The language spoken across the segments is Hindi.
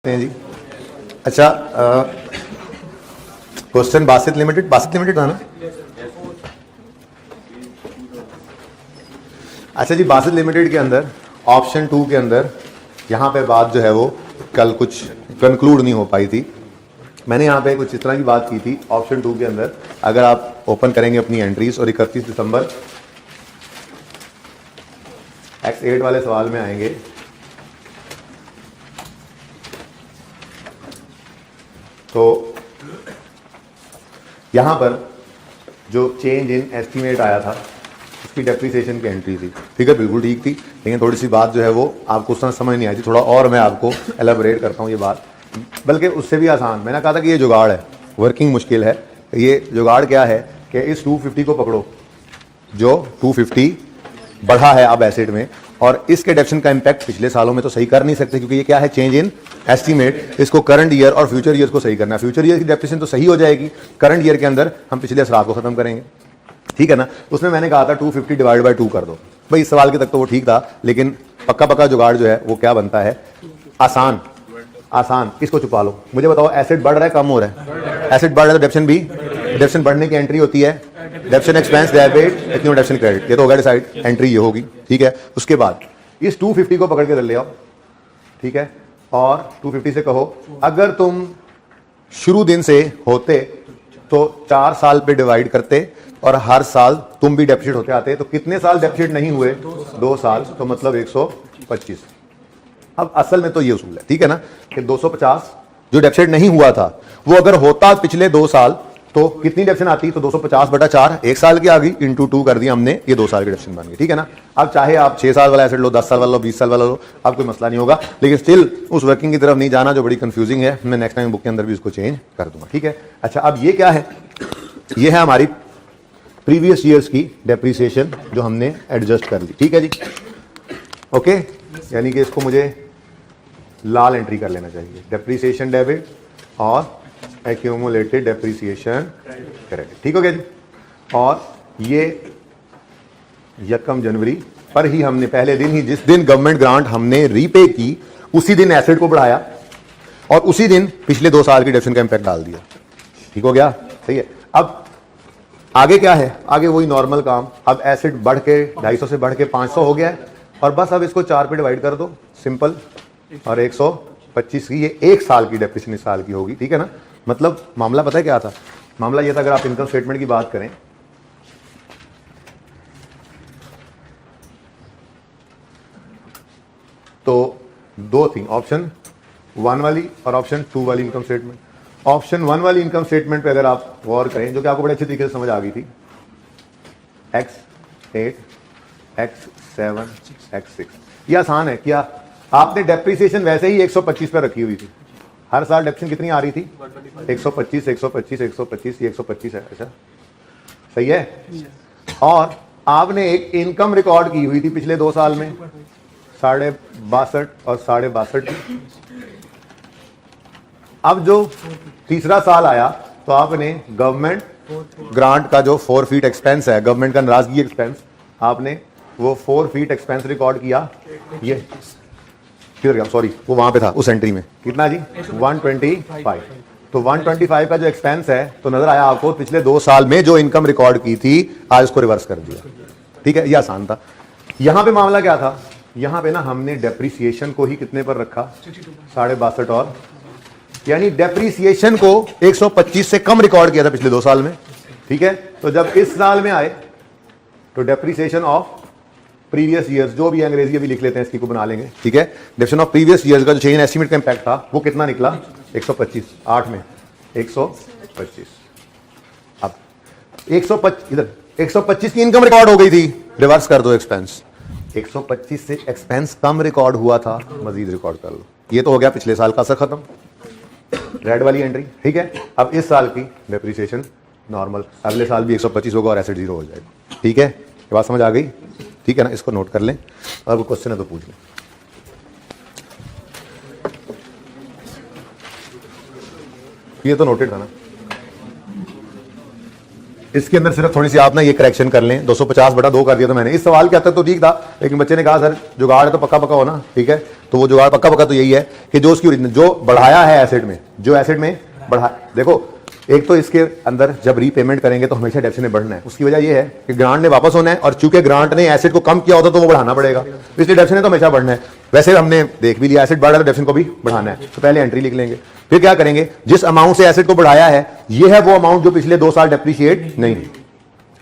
हैं जी। अच्छा, क्वेश्चन बासित लिमिटेड था ना। अच्छा जी, बासित लिमिटेड के अंदर ऑप्शन 2 के अंदर यहाँ पे बात जो है वो कल कुछ कंक्लूड नहीं हो पाई थी। मैंने यहाँ पे कुछ इस तरह की बात की थी ऑप्शन 2 के अंदर। अगर आप ओपन करेंगे अपनी एंट्रीज और 31 दिसंबर X8 वाले सवाल में आएंगे, तो यहां पर जो चेंज इन एस्टीमेट आया था उसकी डेप्रिसिएशन की एंट्री थी। फिगर बिल्कुल ठीक थी, लेकिन थोड़ी सी बात जो है वो आपको उस समय समझ नहीं आई थी। थोड़ा और मैं आपको एलाबोरेट करता हूँ ये बात, बल्कि उससे भी आसान। मैंने कहा था कि ये जुगाड़ है, वर्किंग मुश्किल है। ये जुगाड़ क्या है कि इस 250 को पकड़ो जो 250 बढ़ा है अब एसेट में, और इसके डेप्शन का इंपैक्ट पिछले सालों में तो सही कर नहीं सकते, क्योंकि ये क्या है, चेंज इन एस्टीमेट। इसको करंट ईयर और फ्यूचर ईयर को सही करना है। फ्यूचर ईयर की डेप्रिसिएशन तो सही हो जाएगी, करंट ईयर के अंदर हम पिछले असरात को खत्म करेंगे, ठीक है ना। उसमें मैंने कहा था 250 डिवाइड बाय 2 कर दो। भाई इस सवाल के तक तो वो ठीक था, लेकिन पक्का जुगाड़ जो है वो क्या बनता है, आसान। इसको छुपा लो। मुझे बताओ, एसेट बढ़ रहा है कम हो रहा है? एसेट बढ़ रहा है तो डेप्शन भी, डेप्शन बढ़ने की एंट्री होती है डेप्शन एक्सपेंस डेबिट, इतनी डेप्शन क्रेडिट। ये तो होगा डिसाइड, एंट्री ये होगी, ठीक है। उसके बाद इस 250 को पकड़ के ले आओ, ठीक है, और 250 से कहो अगर तुम शुरू दिन से होते तो 4 साल पे डिवाइड करते और हर साल तुम भी डेफिसिट होते आते, तो कितने साल डेफिसिट नहीं हुए? 2 साल, तो मतलब 125। अब असल में तो ये उसूल है, ठीक है ना, कि 250 जो डेफिसिट नहीं हुआ था वो अगर होता पिछले 2 साल तो कितनी डेप्शन आती? तो 250/4 1 साल की आ गई, इंटू 2 कर दिया हमने, ये 2 साल की डेप्शन बन गई, ठीक है ना। अब चाहे आप 6 साल वाला एसेट लो, 10 साल वाला लो, 20 साल वाला लो, अब कोई मसला नहीं होगा, लेकिन स्टिल उस वर्किंग की तरफ नहीं जाना जो बड़ी कंफ्यूजिंग है। मैं नेक्स्ट टाइम बुक के अंदर भी उसको चेंज कर दूंगा, ठीक है। अच्छा, अब ये क्या है? ये है हमारी प्रीवियस ईयर्स की डेप्रिसिएशन जो हमने एडजस्ट कर ली, ठीक है जी, ओके। यानी कि इसको मुझे लाल एंट्री कर लेना चाहिए, डेप्रिसिएशन डेबिट और एक्यूमुलेटेड डेप्रिसिएशन क्रेडिट, ठीक हो गया जी। और ये 1 जनवरी पर ही हमने, पहले दिन ही, जिस दिन गवर्नमेंट ग्रांट हमने रीपे की, उसी दिन एसेट को बढ़ाया और उसी दिन पिछले 2 साल की डेप्शन का इंपैक्ट डाल दिया, ठीक हो गया, सही है। अब आगे क्या है? आगे वही नॉर्मल काम। अब एसेट बढ़ के 250 से बढ़ के 500 हो गया है, और बस अब इसको 4 पे डिवाइड कर दो, सिंपल, और 125 की ये 1 साल की डेप्रिसिएशन इस साल की होगी, ठीक है ना। मतलब मामला पता है क्या था? मामला ये था, अगर आप इनकम स्टेटमेंट की बात करें तो 2 थी, ऑप्शन 1 वाली और ऑप्शन 2 वाली इनकम स्टेटमेंट। ऑप्शन 1 वाली इनकम स्टेटमेंट पे अगर आप गौर करें, जो कि आपको बड़े अच्छे तरीके से समझ आ गई थी, X8, X7, X6, ये आसान है। क्या आपने डेप्रिसिएशन वैसे ही 125 पे रखी हुई थी? हर साल डेप्शन कितनी आ रही थी? 125, 125, 125, ये 125 है, अच्छा सही है। और आपने एक इनकम रिकॉर्ड की हुई थी पिछले 2 साल में 62.5 और 62.5 की। अब जो तीसरा साल आया तो आपने गवर्नमेंट ग्रांट का जो 4 फीट एक्सपेंस है, गवर्नमेंट का नाराजगी एक्सपेंस, आपने वो 4 फीट एक्सपेंस रिकॉर्ड किया। ये सॉरी, वो वहां पे था उस एंट्री में, कितना जी? 125। तो 125 का जो एक्सपेंस है, तो नजर आया आपको पिछले 2 साल में जो इनकम रिकॉर्ड की थी, आज उसको रिवर्स कर दिया, ठीक है। ये आसान था। यहां पे मामला क्या था? यहां पे ना हमने डेप्रिसिएशन को ही कितने पर रखा? 62.5, और यानी डेप्रिसिएशन को 125 से कम रिकॉर्ड किया था पिछले 2 साल में, ठीक है। तो जब इस साल में आए तो डेप्रिसिएशन ऑफ प्रीवियस ईयर्स, जो भी अंग्रेजी अभी लिख लेते हैं, इसकी को बना लेंगे, ठीक है। डेप्रिसिएशन ऑफ प्रीवियस ईयर्स का जो चेंज एस्टीमेट का इंपैक्ट था वो कितना निकला? 125, 8 में 125। अब 125, इधर 125 की इनकम रिकॉर्ड हो गई थी, रिवर्स कर दो एक्सपेंस। 125 से एक्सपेंस कम रिकॉर्ड हुआ था, मजीद रिकॉर्ड कर लो। ये तो हो गया पिछले साल का असर खत्म, रेड वाली एंट्री, ठीक है। अब इस साल की डेप्रिसिएशन नॉर्मल, अगले साल भी 125 होगा और एसेट 0 हो जाएगा, ठीक है। ये बात समझ आ गई, ठीक है ना। इसको नोट कर लें, और कोई क्वेश्चन है तो पूछ लें। ये तो नोटेड था ना। इसके अंदर सिर्फ थोड़ी सी आप ना ये करेक्शन कर लें, 250/2 कर दिया था मैंने। इस सवाल के हद तक तो ठीक था, लेकिन बच्चे ने कहा सर जुगाड़ है तो पक्का पक्का हो ना, ठीक है। तो वो जुगाड़ पक्का पक्का तो यही है कि जो उसकी ओरिजिनल जो बढ़ाया है एसेट में, जो एसेट में बढ़ा, देखो एक तो इसके अंदर जब रीपेमेंट करेंगे तो हमेशा डेप्सिट में बढ़ना है। उसकी वजह ये है कि ग्रांट ने वापस होना है, और चूंकि ग्रांट ने एसेट को कम किया होता तो वो बढ़ाना पड़ेगा, इसलिए डेप्सिट ने तो हमेशा बढ़ना है। वैसे हमने देख भी लिया एसेट बढ़ रहा है तो डेप्सिट को भी बढ़ाना है, तो पहले एंट्री लिख लेंगे। फिर क्या करेंगे, जिस अमाउंट से एसेट को बढ़ाया है ये है वो अमाउंट जो पिछले 2 साल डेप्रिशिएट नहीं हुई।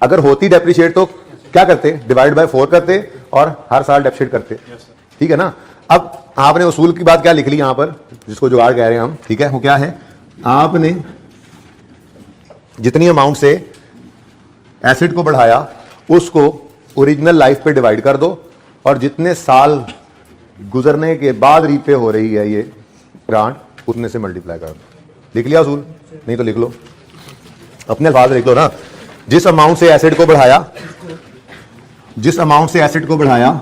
अगर होती डेप्रिशिएट तो क्या करते, डिवाइड बाय 4 करते और हर साल डेप्रिशिएट करते, ठीक है ना। अब आपने उसूल की बात क्या लिख ली यहां पर, जिसको जुगाड़ कह रहे हैं हम, ठीक है। वो क्या है, आपने जितनी अमाउंट से एसेट को बढ़ाया उसको ओरिजिनल लाइफ पे डिवाइड कर दो, और जितने साल गुजरने के बाद रीपे हो रही है ये ग्रांट उतने से मल्टीप्लाई कर दो। लिख लिया उसूल, नहीं तो लिख लो, अपने अल्फाज लिख लो ना। जिस अमाउंट से एसेट को बढ़ाया, जिस अमाउंट से एसेट को बढ़ाया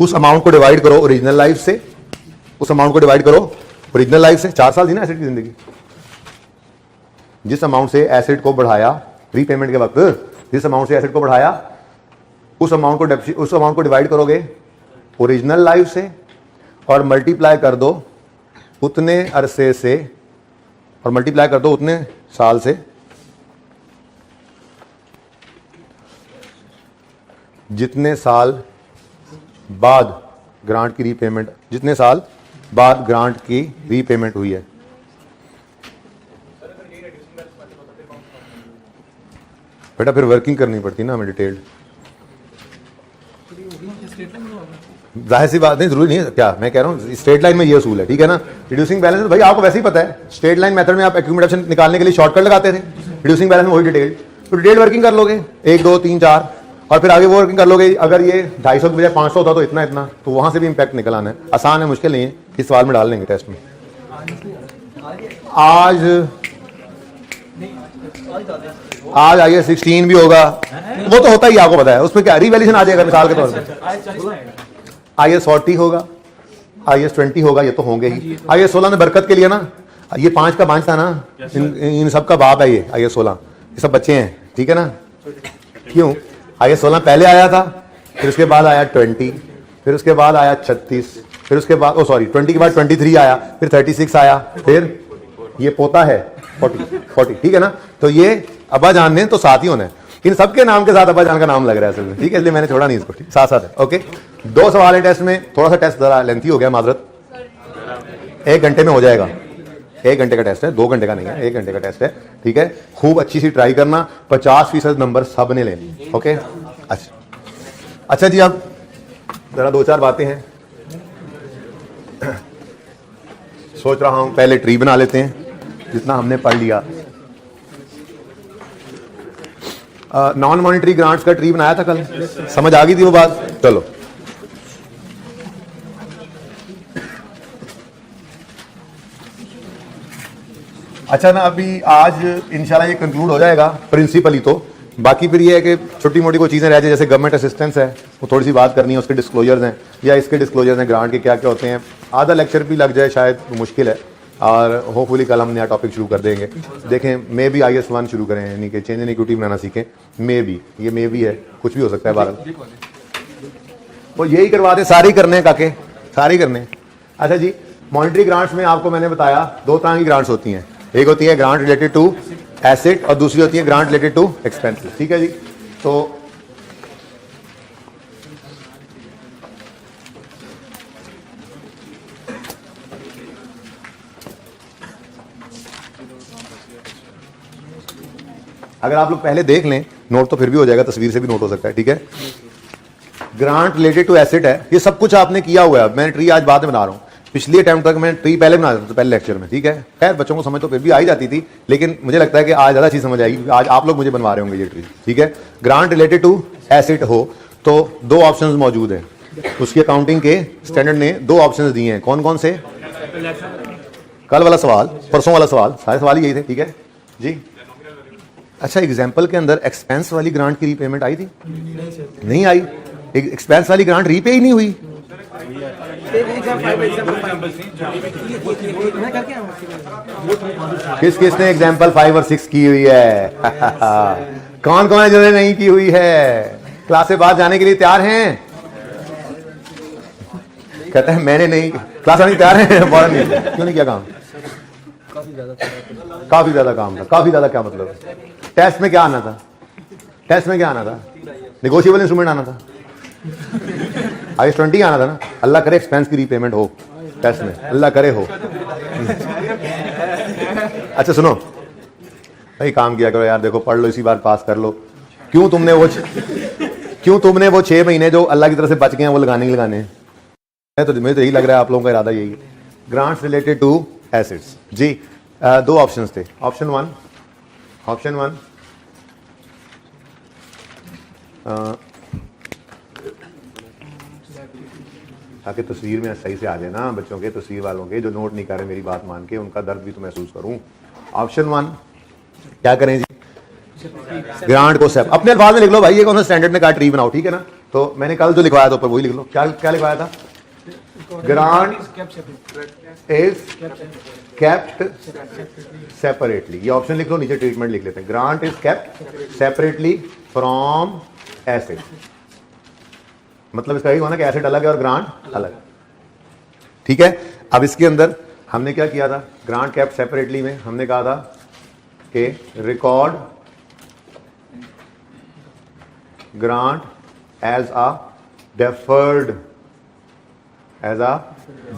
उस अमाउंट को डिवाइड करो ओरिजिनल लाइफ से, उस अमाउंट को डिवाइड करो ओरिजिनल लाइफ से। 4 साल थी ना एसेट की जिंदगी। जिस अमाउंट से एसेट को बढ़ाया रीपेमेंट के वक्त, जिस अमाउंट से एसेट को बढ़ाया उस अमाउंट को डिवाइड करोगे ओरिजिनल लाइफ से और मल्टीप्लाई कर दो उतने अरसे से, और मल्टीप्लाई कर दो उतने साल से जितने साल बाद ग्रांट की रीपेमेंट, जितने साल बाद ग्रांट की रीपेमेंट हुई है। बेटा फिर वर्किंग करनी पड़ती ना हमें डिटेल्ड, जाहिर सी बात नहीं, जरूरी नहीं है क्या मैं कह रहा हूँ। स्ट्रेट लाइन में ये असूल है, ठीक है ना। रिड्यूसिंग बैलेंस भाई आपको वैसे ही पता है, स्ट्रेट लाइन मेथड में आप एक्यूमुलेशन निकालने के लिए शॉर्टकट लगाते थे, रिड्यूसिंग बैलेंस में वही डिटेल, तो डिटेल वर्किंग कर लोगे 1 2 3 4 और फिर आगे वो वर्किंग कर लोगे। अगर ये 250 की बजाय 500 होता तो इतना इतना, तो वहां से भी इंपैक्ट निकल आना है। आसान है, मुश्किल नहीं है, इस सवाल में डाल लेंगे टेस्ट में। आज आइए 16 भी होगा, वो तो होता ही आपको पता है, उसमें क्या रिवैल्यूएशन आ जाएगा मिसाल के तौर पर। IAS 40 होगा, IAS 20 होगा, ये तो होंगे ही। IAS 16 ने बरकत के लिए ना, ये 5 का 5 था ना, इन सब का बाप है ये IAS 16, ये सब बच्चे हैं, ठीक है ना। क्यों IAS 16 पहले आया था, फिर उसके बाद आया 20, फिर उसके बाद आया 36, फिर उसके बाद 20 के बाद 23 आया, फिर 36 आया, फिर ये पोता है 40, ठीक है ना। तो ये अब्बा जान ने तो साथ ही होना है, इन सबके नाम के साथ अब्बा जान का नाम लग रहा है असल में, ठीक है, इसलिए मैंने छोड़ा नहीं इसको, साथ साथ है। ओके, 2 सवाल है टेस्ट में, थोड़ा सा टेस्ट जरा लेंथी हो गया, माजरत। 1 घंटे में हो जाएगा, 1 घंटे का टेस्ट है, 2 घंटे का नहीं है, 1 घंटे का टेस्ट है, ठीक है। खूब अच्छी सी ट्राई करना, 50% नंबर सब ने लेने। ओके, अच्छा जी, अब जरा 2-4 बातें हैं, सोच रहा हूं पहले ट्री बना लेते हैं जितना हमने पढ़ लिया। नॉन मॉनिटरी ग्रांट्स का ट्री बनाया था कल, समझ आ गई थी वो बात। चलो अच्छा ना, अभी आज इंशाल्लाह ये कंक्लूड हो जाएगा प्रिंसिपली, तो बाकी फिर ये है कि छोटी मोटी कोई चीज़ें रह जाए, जैसे गवर्नमेंट असिस्टेंस है, वो थोड़ी सी बात करनी है, उसके डिस्क्लोजर्स हैं या इसके डिस्क्लोजर्स हैं ग्रांट के क्या क्या होते हैं। आधा लेक्चर भी लग जाए शायद, मुश्किल है, और होपफुली कल हम नया टॉपिक शुरू कर देंगे। देखें, मे भी IAS 1 शुरू करें, यानी कि चेंज इन इक्विटी बनाना सीखें। मे भी, ये मे भी है, कुछ भी हो सकता है, बारह वो यही करवा दे, सारे ही करने हैं काके, सारे ही करने हैं। अच्छा जी, मॉनिटरी ग्रांट्स में आपको मैंने बताया 2 तरह की ग्रांट्स होती हैं, एक होती है ग्रांट रिलेटेड टू एसेट और दूसरी होती है ग्रांट रिलेटेड टू एक्सपेंसेस, ठीक है जी। तो अगर आप लोग पहले देख लें नोट तो फिर भी हो जाएगा, तस्वीर से भी नोट हो सकता है, ठीक है। ग्रांट रिलेटेड टू एसेट है, ये सब कुछ आपने किया हुआ है। मैं ट्री आज बाद में बना रहा हूँ, पिछली अटेम्प्ट तक मैं ट्री पहले बना देता था, पहले लेक्चर में, ठीक है। खैर बच्चों को समझ तो फिर भी आ ही जाती थी, लेकिन मुझे लगता है कि आज ज़्यादा चीज़ समझ आएगी, आज आप लोग मुझे बनवा रहे होंगे ये ट्री, ठीक है। ग्रांट रिलेटेड टू एसेट हो तो 2 ऑप्शंस मौजूद हैं, उसकी अकाउंटिंग के स्टैंडर्ड ने 2 ऑप्शंस दिए हैं। कौन कौन से? कल वाला सवाल, परसों वाला सवाल, सारे सवाल यही थे, ठीक है जी। अच्छा, एग्जाम्पल के अंदर एक्सपेंस वाली ग्रांट की रीपेमेंट आई थी? नहीं आई। एक्सपेंस वाली ग्रांट रीपे ही नहीं हुई, किस किसने एग्जाम्पल 5 और 6 की हुई है? कौन कौन है जिन्होंने नहीं की हुई है? क्लास से बाहर जाने के लिए तैयार हैं? कहते हैं मैंने नहीं, क्लास आने तैयार हैं? फौरन नहीं, क्यों नहीं किया काम? काफी ज्यादा काम था। काफी ज्यादा क्या मतलब? टेस्ट में क्या आना था? टेस्ट में क्या आना था? नेगोशिएबल इंस्ट्रूमेंट आना था, IS-20 आना था ना। अल्लाह करे एक्सपेंस की रीपेमेंट हो टेस्ट में, अल्लाह करे हो। अच्छा सुनो भाई, काम किया करो यार, देखो पढ़ लो, इसी बार पास कर लो। क्यों तुमने वो 6 महीने जो अल्लाह की तरफ से बच गए हैं वो लगाने हैं? तो मुझे तो यही लग रहा है आप लोगों का इरादा यही है। ग्रांट्स रिलेटेड टू एसेट्स जी। 2 ऑप्शंस थे। ऑप्शन वन ताकि तस्वीर में सही से आ जाए ना बच्चों के, तस्वीर वालों के जो नोट नहीं कर रहे मेरी बात मान के, उनका दर्द भी तो महसूस करूं। ऑप्शन 1 क्या करें जी? ग्रांट को सेप अपने अल्फाज में लिख लो भाई, ये कौन सा स्टैंडर्ड ने कहा ट्री बनाओ, ठीक है ना? तो मैंने कल जो लिखवाया था ऊपर वही लिख लो। क्या लिखवाया था? Grant is kept separately. ये ऑप्शन लिख लो, नीचे ट्रीटमेंट लिख लेते हैं। Grant is kept separately from asset. मतलब इसका यही होना कि एसेट अलग है और ग्रांट अलग, ठीक है। अब इसके अंदर हमने क्या किया था? ग्रांट केप्ट सेपरेटली में हमने कहा था कि record grant as a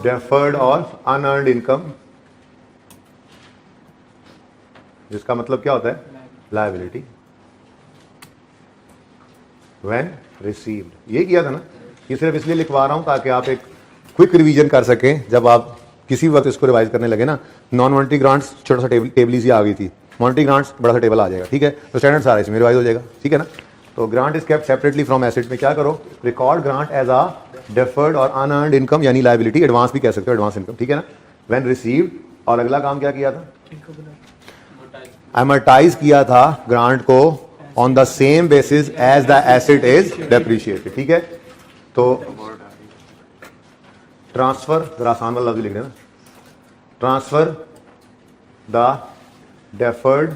deferred और अनअर्न्ड इनकम, जिसका मतलब क्या होता है? Liability when received. ये किया था ना। ये सिर्फ इसलिए लिखवा रहा हूं ताकि आप एक क्विक रिवीजन कर सकें जब आप किसी वक्त इसको रिवाइज करने लगे ना। नॉन मॉनिटरी ग्रांट्स छोटा सा टेबल ही आ गई थी, मॉनिटरी ग्रांट्स बड़ा सा टेबल आ जाएगा, ठीक है। तो स्टैंडर्ड सारा इसमें रिवाइज हो जाएगा, ठीक है ना। तो grant is kept separately from asset में क्या करो? Record grant as a deferred और अनअर्न्ड इनकम, यानी लायबिलिटी, एडवांस भी कह सकते हो, एडवांस इनकम, ठीक है ना। व्हेन रिसीव्ड, और अगला काम क्या किया था? एमर्टाइज किया था ग्रांट को on the same basis as the asset is depreciated, ठीक है। तो ट्रांसफर, जरा आसान वाला लफ्ज लिख देना, transfer the deferred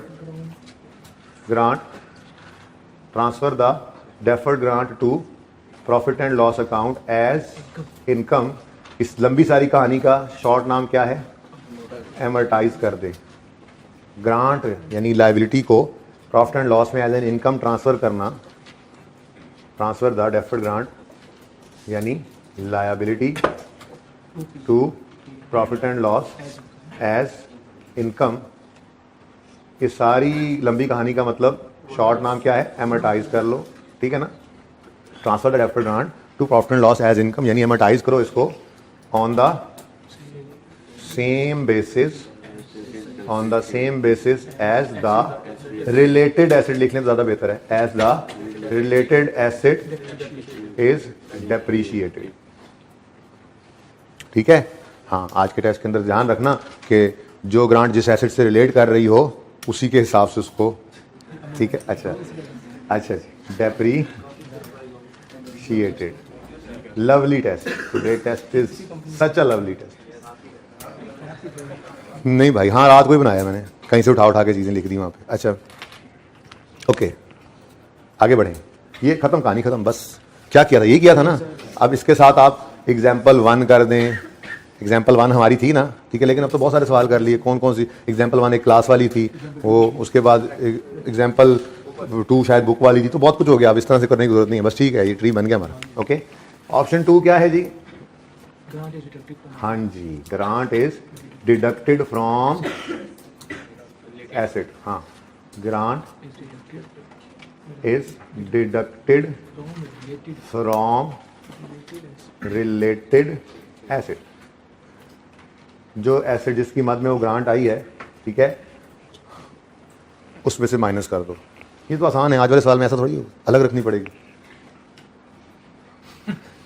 grant to profit and loss account as income. इस लंबी सारी कहानी का शॉर्ट नाम क्या है? एमर्टाइज कर दे। ग्रांट यानी लायबिलिटी को प्रॉफिट एंड लॉस में एज एन इनकम ट्रांसफर करना, ट्रांसफर द डेफर्ड ग्रांट यानी liability to profit and loss as income. इस सारी लंबी कहानी का मतलब शॉर्ट नाम क्या है? एमर्टाइज कर लो, ठीक है ना। Transfer the deferred grant to profit and loss as income, यानी एमर्टाइज करो इसको on the same basis as the related asset. लिखने तो ज्यादा बेहतर है, as the related asset is depreciated, ठीक है। हाँ, आज के टेस्ट के अंदर ध्यान रखना कि जो ग्रांट जिस एसेट से रिलेट कर रही हो उसी के हिसाब से उसको, ठीक है। अच्छा जी, depreciated. Lovely test, today test is such a lovely test. नहीं भाई, हाँ रात को ही बनाया मैंने, कहीं से उठा के चीजें लिख दी वहां पे। अच्छा ओके, आगे बढ़ें। ये खत्म, कहानी खत्म। बस क्या किया था? ये किया था ना। अब इसके साथ आप एग्जाम्पल 1 कर दें। एग्जाम्पल 1 हमारी थी ना, ठीक है। लेकिन अब तो बहुत सारे सवाल कर लिए। कौन कौन सी? एग्जाम्पल 1 एक क्लास वाली थी, वो उसके बाद एग्जाम्पल 2 शायद बुक वाली थी। तो बहुत कुछ हो गया, अब इस तरह से करने की जरूरत नहीं है। बस ठीक है, ये ट्री बन गया हमारा। ओके, ऑप्शन 2 क्या है जी? हाँ जी, grant is deducted from asset. हाँ, grant is deducted from related asset. जो एसेट जिसकी मद में वो ग्रांट आई है, ठीक है, उसमें से माइनस कर दो। ये तो आसान है, आज वाले सवाल में ऐसा थोड़ी अलग रखनी पड़ेगी।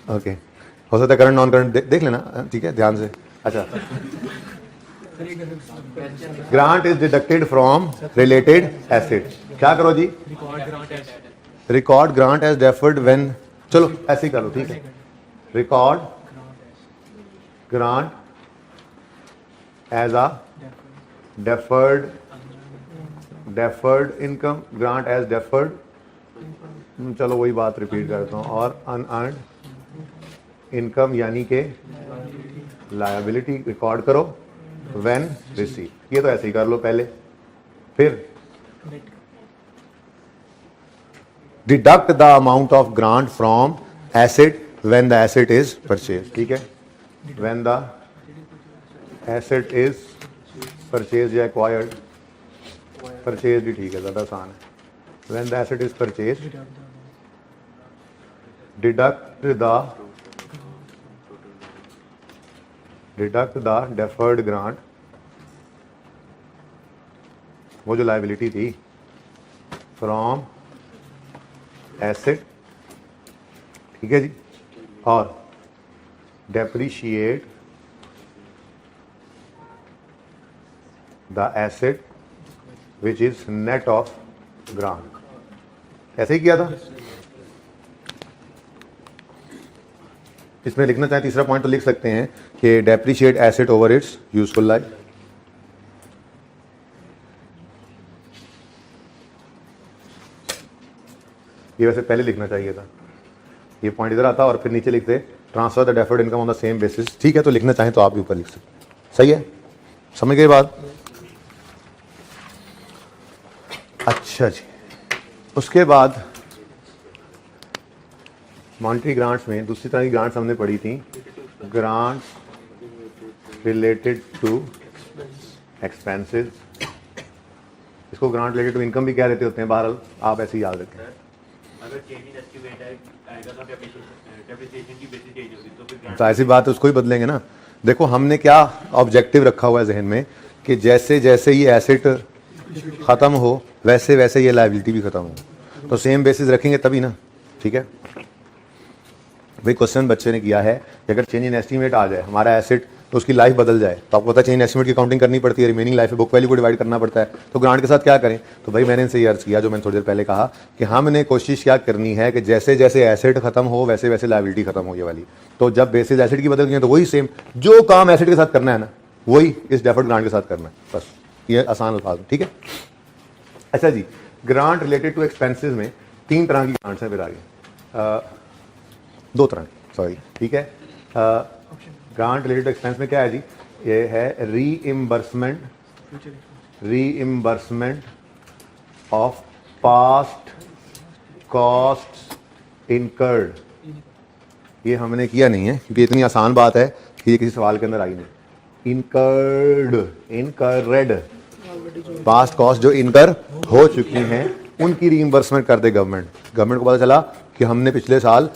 ओके, हो सकता है करंट नॉन करंट देख लेना, ठीक है, ध्यान से। अच्छा, grant is deducted from related asset. क्या करो जी? Record grant as deferred when, चलो ऐसे ही करो, ठीक है। Record grant as a deferred income, grant as deferred, चलो वही बात रिपीट करता हूँ, और अनअर्न्ड इनकम यानी कि लायबिलिटी रिकॉर्ड करो व्हेन रिसीव। ये तो ऐसे ही कर लो पहले, फिर deduct the amount of grant from asset when the asset is purchase. ठीक है, when the asset is purchase या एक्वायर्ड, परचेज भी ठीक है, ज़्यादा आसान है। When the asset is purchase deduct the deferred grant, वो जो लायबिलिटी थी, फ्रॉम एसेट, ठीक है जी, और depreciate the asset which is net of grant. ऐसे ही किया था। इसमें लिखना चाहे तीसरा पॉइंट तो लिख सकते हैं कि depreciate asset over it's useful life. ये वैसे पहले लिखना चाहिए था, ये पॉइंट इधर आता और फिर नीचे लिखते transfer the deferred income on the same basis. ठीक है, तो लिखना चाहें तो आप भी ऊपर लिख सकते। सही है, समझ गए बात? अच्छा जी, उसके बाद मॉनिटरी ग्रांट्स में दूसरी तरह की ग्रांट्स हमने पढ़ी थी, ग्रांट्स रिलेटेड टू एक्सपेंसेस। इसको ग्रांट रिलेटेड टू इनकम भी कह देते होते हैं, बहरहाल आप ऐसे ही याद रखें। अगर चेंज इन एस्टिमेट आएगा तो डेप्रिसिएशन की बेसिस चेंज होगी तो फिर तो ऐसी बात है, उसको ही बदलेंगे ना। देखो हमने क्या ऑब्जेक्टिव रखा हुआ है जहन में कि जैसे जैसे ये एसेट ख़त्म हो वैसे वैसे ये लायबिलिटी भी ख़त्म हो, तो सेम बेसिस रखेंगे तभी ना। ठीक है भाई, क्वेश्चन बच्चे ने किया है कि अगर चेंज इन एस्टीमेट आ जाए हमारा एसेट तो उसकी लाइफ बदल जाए, तो आपको पता है चेंज इन एस्टीमेट की काउंटिंग करनी पड़ती है, रिमेनिंग लाइफ बुक वैल्यू को डिवाइड करना पड़ता है। तो ग्रांट के साथ क्या करें? तो भाई मैंने इनसे ये अर्ज किया जो मैंने थोड़ी देर पहले कहा कि हमने कोशिश क्या करनी है कि जैसे जैसे एसेट खत्म हो वैसे वैसे लायबिलिटी खत्म हो, ये वाली। तो जब बेसिस एसेट की बदल गई तो वही सेम जो काम एसेट के साथ करना है ना, वही इस डेफर्ड ग्रांट के साथ करना है, बस। ये आसान अल्फाज, ठीक है। अच्छा जी, ग्रांट रिलेटेड टू एक्सपेंसेस में तीन तरह की ग्रांट्स हैं, फिर आगे दो तरह की, सॉरी, ठीक है। ग्रांट रिलेटेड टू एक्सपेंस में क्या है जी? ये है reimbursement of past cost incurred. ये हमने किया नहीं है क्योंकि इतनी आसान बात है कि ये किसी सवाल के अंदर आई नहीं। इनकर्ड पास्ट कॉस्ट जो इनकर हो चुकी हैं उनकी रीइंबर्समेंट कर दे गवर्नमेंट को पता चला कि हमने पिछले साल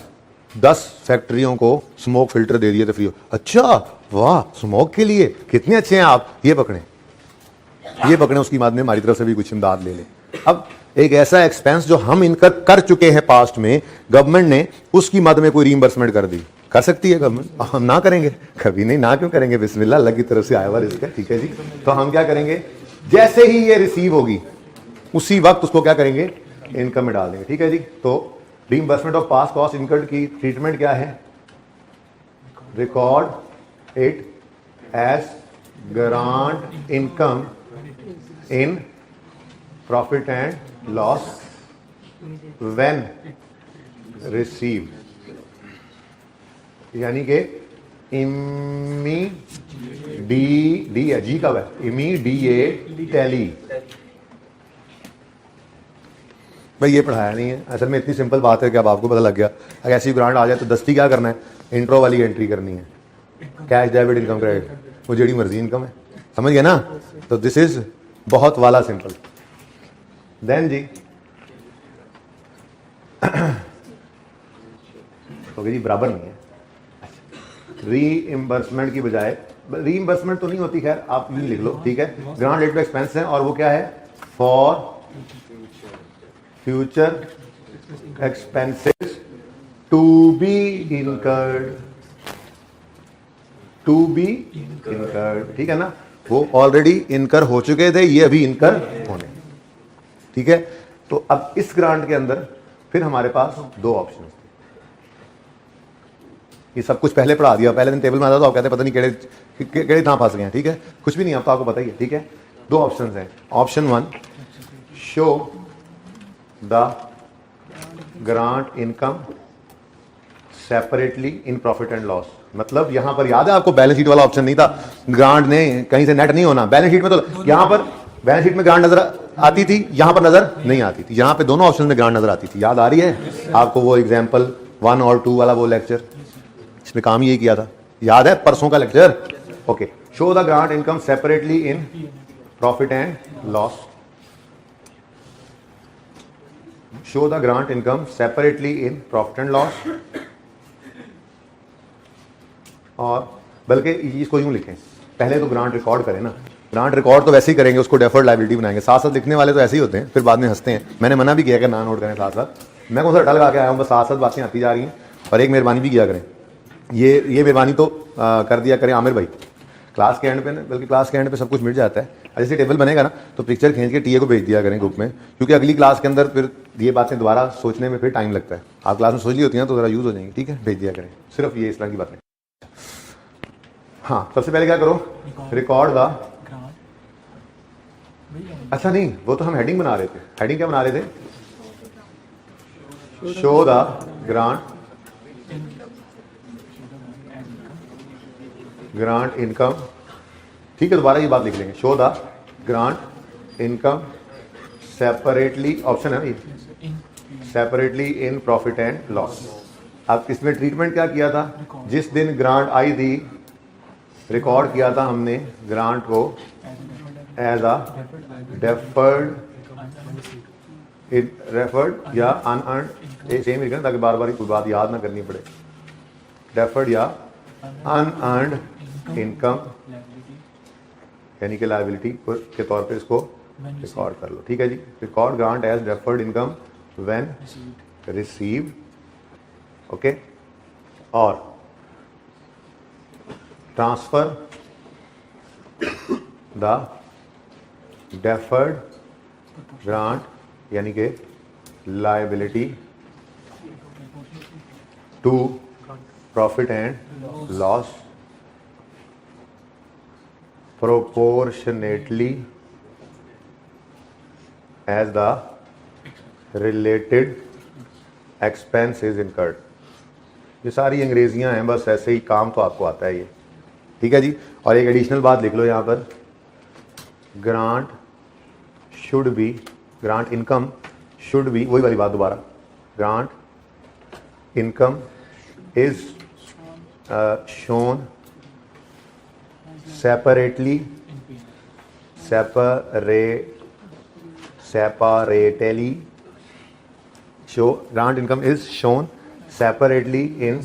10 फैक्ट्रियों को स्मोक फिल्टर दे दिए थे फ्री। अच्छा वाह, स्मोक के लिए कितने अच्छे हैं आप, ये पकड़े, उसकी बाद में हमारी तरफ से भी कुछ इमदाद ले लें। अब एक ऐसा एक्सपेंस जो हम इनकर कर चुके हैं पास्ट में, गवर्नमेंट ने उसकी मद में कोई रीइंबर्समेंट कर दी, कर सकती है गवर्नमेंट, हम ना करेंगे? कभी नहीं, ना क्यों करेंगे? बिस्मिल्लाह, अल्लाह की तरफ से आया हुआ रिस्क है, ठीक है जी। तो हम क्या करेंगे, जैसे ही ये रिसीव होगी उसी वक्त उसको क्या करेंगे, इनकम में डाल देंगे, ठीक है जी। तो reimbursement of past cost incurred की ट्रीटमेंट क्या है? Record it as grant income in profit and loss when receive, यानी कि डी है, जी कब है? इमीडिएटली। भाई ये पढ़ाया नहीं है, असल में इतनी सिंपल बात है कि अब आपको पता लग गया। अगर ऐसी ग्रांट आ जाए तो दस्ती क्या करना है, इंट्रो वाली एंट्री करनी है, कैश डेबिट इनकम क्रेडिट, वो जेडी मर्जी इनकम है, समझ गए ना। तो दिस इज बहुत वाला सिंपल। देन जी तो जी बराबर नहीं है, रीइंबर्समेंट की बजाय, रीइंबर्समेंट तो नहीं होती, खैर आप यूं लिख लो, ठीक है। ग्रांट रिलेटेड एक्सपेंस है और वो क्या है? For future expenses to be incurred, ठीक है ना। वो ऑलरेडी इनकर हो चुके थे, ये अभी इनकर होने, ठीक है। तो अब इस ग्रांट के अंदर फिर हमारे पास दो ऑप्शन थे। ये सब कुछ पहले पढ़ा दिया, पहले दिन टेबल में आता तो आप कहते पता नहीं केड़े कहाँ फंस गए हैं, ठीक है, कुछ भी नहीं, अब तो आपको पता ही है, ठीक है। दो ऑप्शन हैं, option 1 show the grant income separately in profit and loss. मतलब यहां पर याद है आपको बैलेंस शीट वाला ऑप्शन नहीं था, ग्रांट ने कहीं से नेट नहीं होना, बैलेंस शीट में तो यहां पर बैलेंस शीट में ग्रांट नजर आती थी, यहां पर नजर नहीं आती थी, यहां पे दोनों ऑप्शन में ग्रांट नजर आती थी। याद आ रही है आपको वो एग्जांपल 1 और 2 वाला वो लेक्चर, इसमें काम यही किया था, याद है परसों का lecture. Okay, show the grant income separately in profit and loss, show the grant income separately in profit and loss, और बल्कि इसको यूं लिखें, पहले तो ग्रांट रिकॉर्ड करें ना, ग्रांट रिकॉर्ड तो वैसे ही करेंगे, उसको डेफर्ड लायबिलिटी बनाएंगे, साथ साथ लिखने वाले तो ऐसे ही होते हैं, फिर बाद में हंसते हैं। मैंने मना भी किया कि ना नोट करें साथ साथ, मैं कौन सा अटल लगा के आया हूँ, बस साथ साथ बातें आती जा रही हैं। और एक मेहरबानी भी किया करें, ये मेहरबानी तो कर दिया करें आमिर भाई, क्लास के एंड पे, बल्कि क्लास के एंड पे सब कुछ मिल जाता है, जैसे टेबल बनेगा ना तो पिक्चर खींच के टीए को भेज दिया करें ग्रुप में, क्योंकि अगली क्लास के अंदर फिर ये बातें दोबारा सोचने में फिर टाइम लगता है, आप क्लास में सोच ली होती हैं तो ज़रा यूज़ हो जाएंगी, ठीक है, भेज दिया करें, सिर्फ ये इस तरह की बातें। हाँ, सबसे पहले क्या करो, रिकॉर्ड द, अच्छा नहीं, वो तो हम हेडिंग बना रहे थे, हेडिंग क्या बना रहे थे, शो द ग्रांट इनकम, ठीक है, दोबारा ये बात लिख लेंगे, show the grant income separately, option है ना, separately in profit and loss. अब इसमें ट्रीटमेंट क्या किया था, जिस दिन ग्रांट आई थी रिकॉर्ड किया था हमने ग्रांट को एज अ डेफर्ड, रेफर्ड या अनअर्न्ड, ये सेम लिखना ताकि बार बार कोई बात याद ना करनी पड़े, डेफर्ड या अनअर्न्ड इनकम यानी कि लायबिलिटी के तौर पे इसको रिकॉर्ड कर लो, ठीक है जी। Record grant as deferred income when received, okay, और ट्रांसफर द डेफर्ड ग्रांट यानी कि liability to profit and loss proportionately as the related expense is incurred। ये सारी अंग्रेजियां हैं, बस ऐसे ही काम तो आपको आता है ये, ठीक है जी। और एक एडिशनल बात लिख लो यहाँ पर, grant should B, grant income should be, वही वाली बात दोबारा, grant income is shown separately show, grant income is shown separately in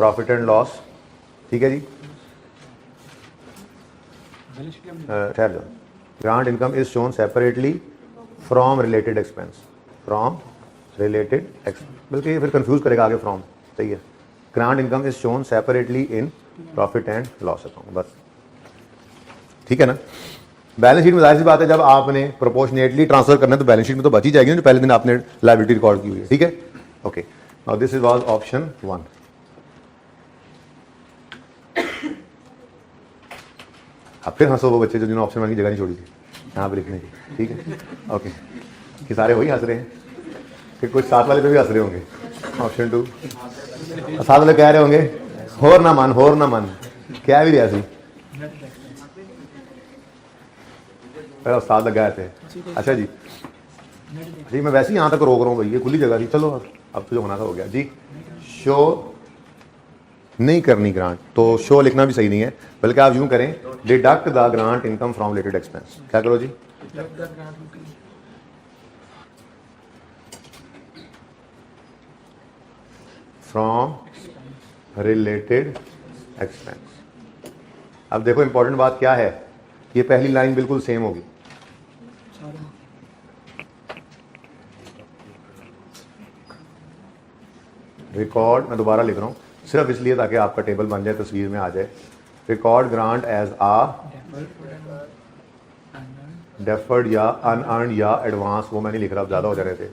profit and loss, ठीक है जी। ठहर जाओ, grant income is shown separately from related expense, from related expense, बल्कि फिर कंफ्यूज करेगा आगे from, सही है। grant income is shown separately in profit and loss account, बस ठीक है ना। बैलेंस शीट में जाहिर सी बात है, जब आपने प्रोपोर्शनेटली ट्रांसफर करना है तो बैलेंस शीट में तो बची जाएगी ना, जो पहले दिन आपने लायबिलिटी रिकॉर्ड की हुई है, ठीक है, okay. Now this is was option 1। अब फिर हंसो वो बच्चे जो जिन्होंने ऑप्शन 1 की जगह नहीं छोड़ी थी यहाँ पे लिखने की, ठीक है, ओके। कि सारे वही हंस रहे हैं, फिर कुछ साथ वाले पे भी हंस रहे होंगे, ऑप्शन 2 साथ वाले कह रहे होंगे होर ना मन क्या भी रियासी उस्ताद लगाए थे। अच्छा जी, जी मैं वैसे ही यहाँ तक रोक रहा हूँ भाई, ये खुली जगह थी, चलो अब तो जो होना था हो गया जी। शो नहीं करनी ग्रांट, तो शो लिखना भी सही नहीं है, बल्कि आप यूं करें, deduct the grant income from related expense. क्या करो जी, फ्रॉम रिलेटेड एक्सपेंस। अब देखो इंपॉर्टेंट बात क्या है, ये पहली लाइन बिल्कुल सेम होगी, रिकॉर्ड, मैं दोबारा लिख रहा हूँ सिर्फ इसलिए ताकि आपका टेबल बन जाए, तस्वीर में आ जाए। रिकॉर्ड ग्रांट एज आ डेफर्ड या अनअर्न्ड या एडवांस, वो मैं नहीं लिख रहा, अब ज़्यादा हो जा रहे थे,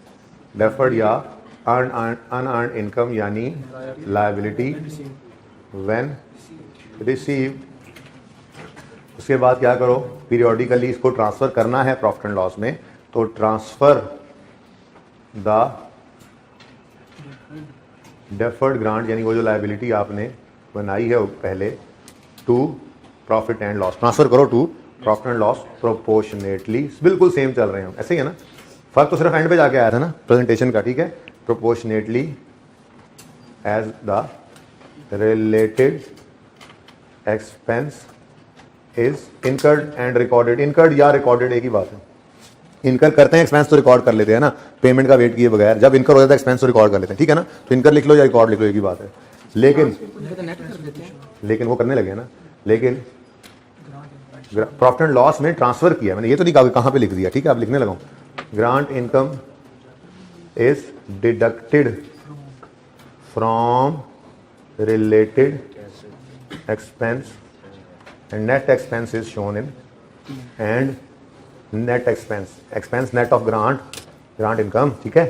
डेफर्ड या अनअर्न्ड इनकम यानी लायबिलिटी व्हेन रिसीव्ड। उसके बाद क्या करो, पीरियोडिकली इसको ट्रांसफर करना है प्रॉफिट एंड लॉस में, तो ट्रांसफर द डेफर्ड ग्रांट, यानी वो जो लायबिलिटी आपने बनाई है पहले, to profit and loss, transfer करो to profit and loss proportionately. बिल्कुल सेम चल रहे हैं हम, ऐसे ही है ना, फर्क तो सिर्फ एंड पे जाके आया था ना प्रेजेंटेशन का, ठीक है। Proportionately as the related expense is incurred and recorded. Incurred या रिकॉर्डेड एक ही बात है, इनकर करते हैं एक्सपेंस तो रिकॉर्ड कर लेते हैं ना, पेमेंट का वेट किए बगैर। जब इनकर हो जाता है एक्सपेंस तो रिकॉर्ड कर लेते हैं, ठीक है ना। तो इनकर लिख लो या रिकॉर्ड लिख लो, एक ही बात है। लेकिन वो करने लगे ना, लेकिन प्रॉफिट एंड लॉस में ट्रांसफर किया मैंने, ये तो नहीं कहा कहाँ पे लिख दिया, ठीक है। आप लिखने लगाऊं, grant income is deducted from related expense and net expense is shown in, and net expense net of grant income, ठीक है,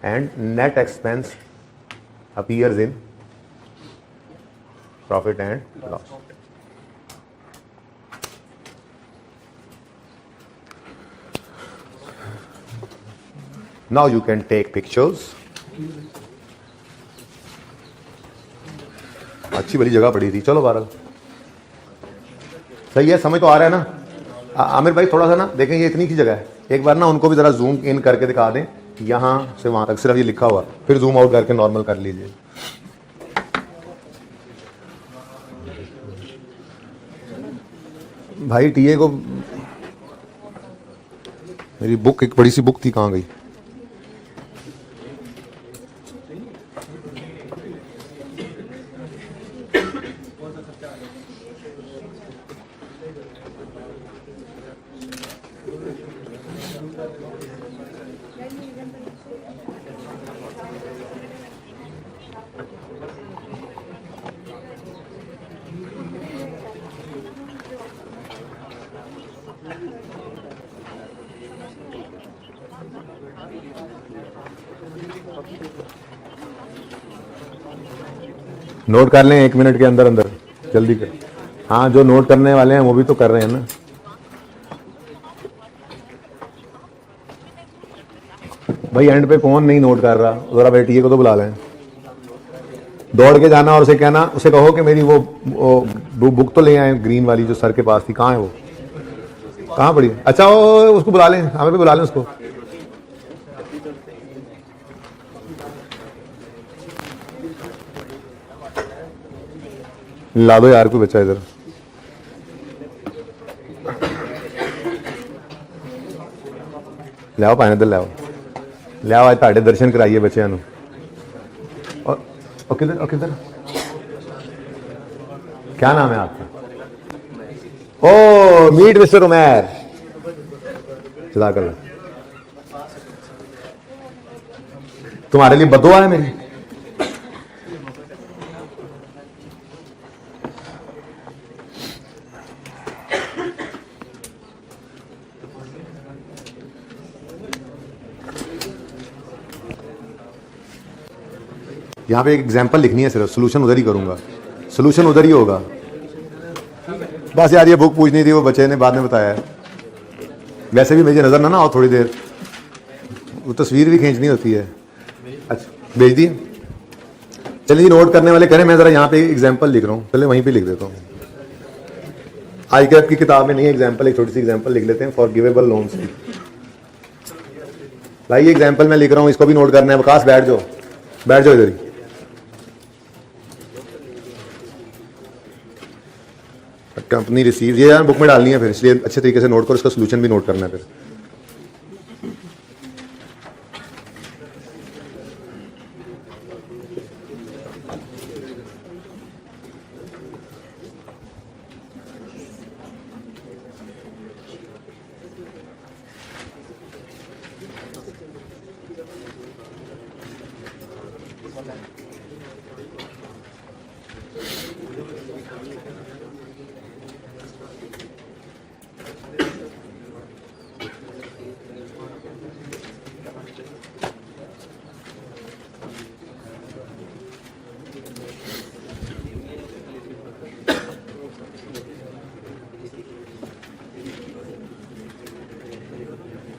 and net expense appears in profit and loss. Now you can take pictures. अच्छी बड़ी जगह पड़ी थी, चलो बहरहाल सही है, समझ तो आ रहा है ना। आमिर भाई थोड़ा सा ना देखें, ये इतनी की जगह है, एक बार ना उनको भी जरा जूम इन करके दिखा दें, यहाँ से वहां तक सिर्फ ये लिखा हुआ, फिर जूम आउट करके नॉर्मल कर लीजिए। भाई टीए को मेरी बुक, एक बड़ी सी बुक थी, कहाँ गई? नोट कर लें 1 मिनट के अंदर अंदर, जल्दी कर। हाँ, जो नोट करने वाले हैं वो भी तो कर रहे हैं ना। भाई एंड पे कौन नहीं नोट कर रहा, जरा बेटिए को तो बुला लें, दौड़ के जाना और उसे कहना, उसे कहो कि मेरी वो बुक तो ले आए ग्रीन वाली जो सर के पास थी, कहाँ है वो, कहाँ पड़ी? अच्छा वो उसको बुला लें, हमें भी बुला लें उसको। ला दो यार कोई बच्चा इधर, लियाओ पाने इधर, लियाओ आज ताड़े दर्शन कराइए बच्चों नूं। और किधर क्या नाम है आपका? ओ मीट मिस्टर उमैर, जज़ाकल्लाह। तुम्हारे लिए बदुआ है मेरी। यहाँ पे एक एग्जाम्पल लिखनी है सिर्फ, सोल्यूशन उधर ही करूंगा, सोल्यूशन उधर ही होगा। बस यार ये बुक पूछनी थी, वो बच्चे ने बाद में बताया है। वैसे भी मुझे नजर ना आओ थोड़ी देर, वो तस्वीर भी खींचनी होती है। अच्छा भेज दी, चलिए नोट करने वाले करें, मैं जरा यहाँ पे एग्जाम्पल लिख रहा हूँ, पहले वहीं पे लिख देता हूँ। आईकैप की किताब में नहीं एग्जाम्पल, एक छोटी सी एग्जाम्पल लिख लेते हैं फॉरगिवेबल लोन्स की। भाई ये एग्जाम्पल मैं लिख रहा हूँ, इसको भी नोट करना है। विकास बैठ जाओ इधर ही। कंपनी रिसीव, ये यार बुक में डालनी है फिर, इसलिए अच्छे तरीके से नोट करो, इसका सोल्यूशन भी नोट करना है फिर।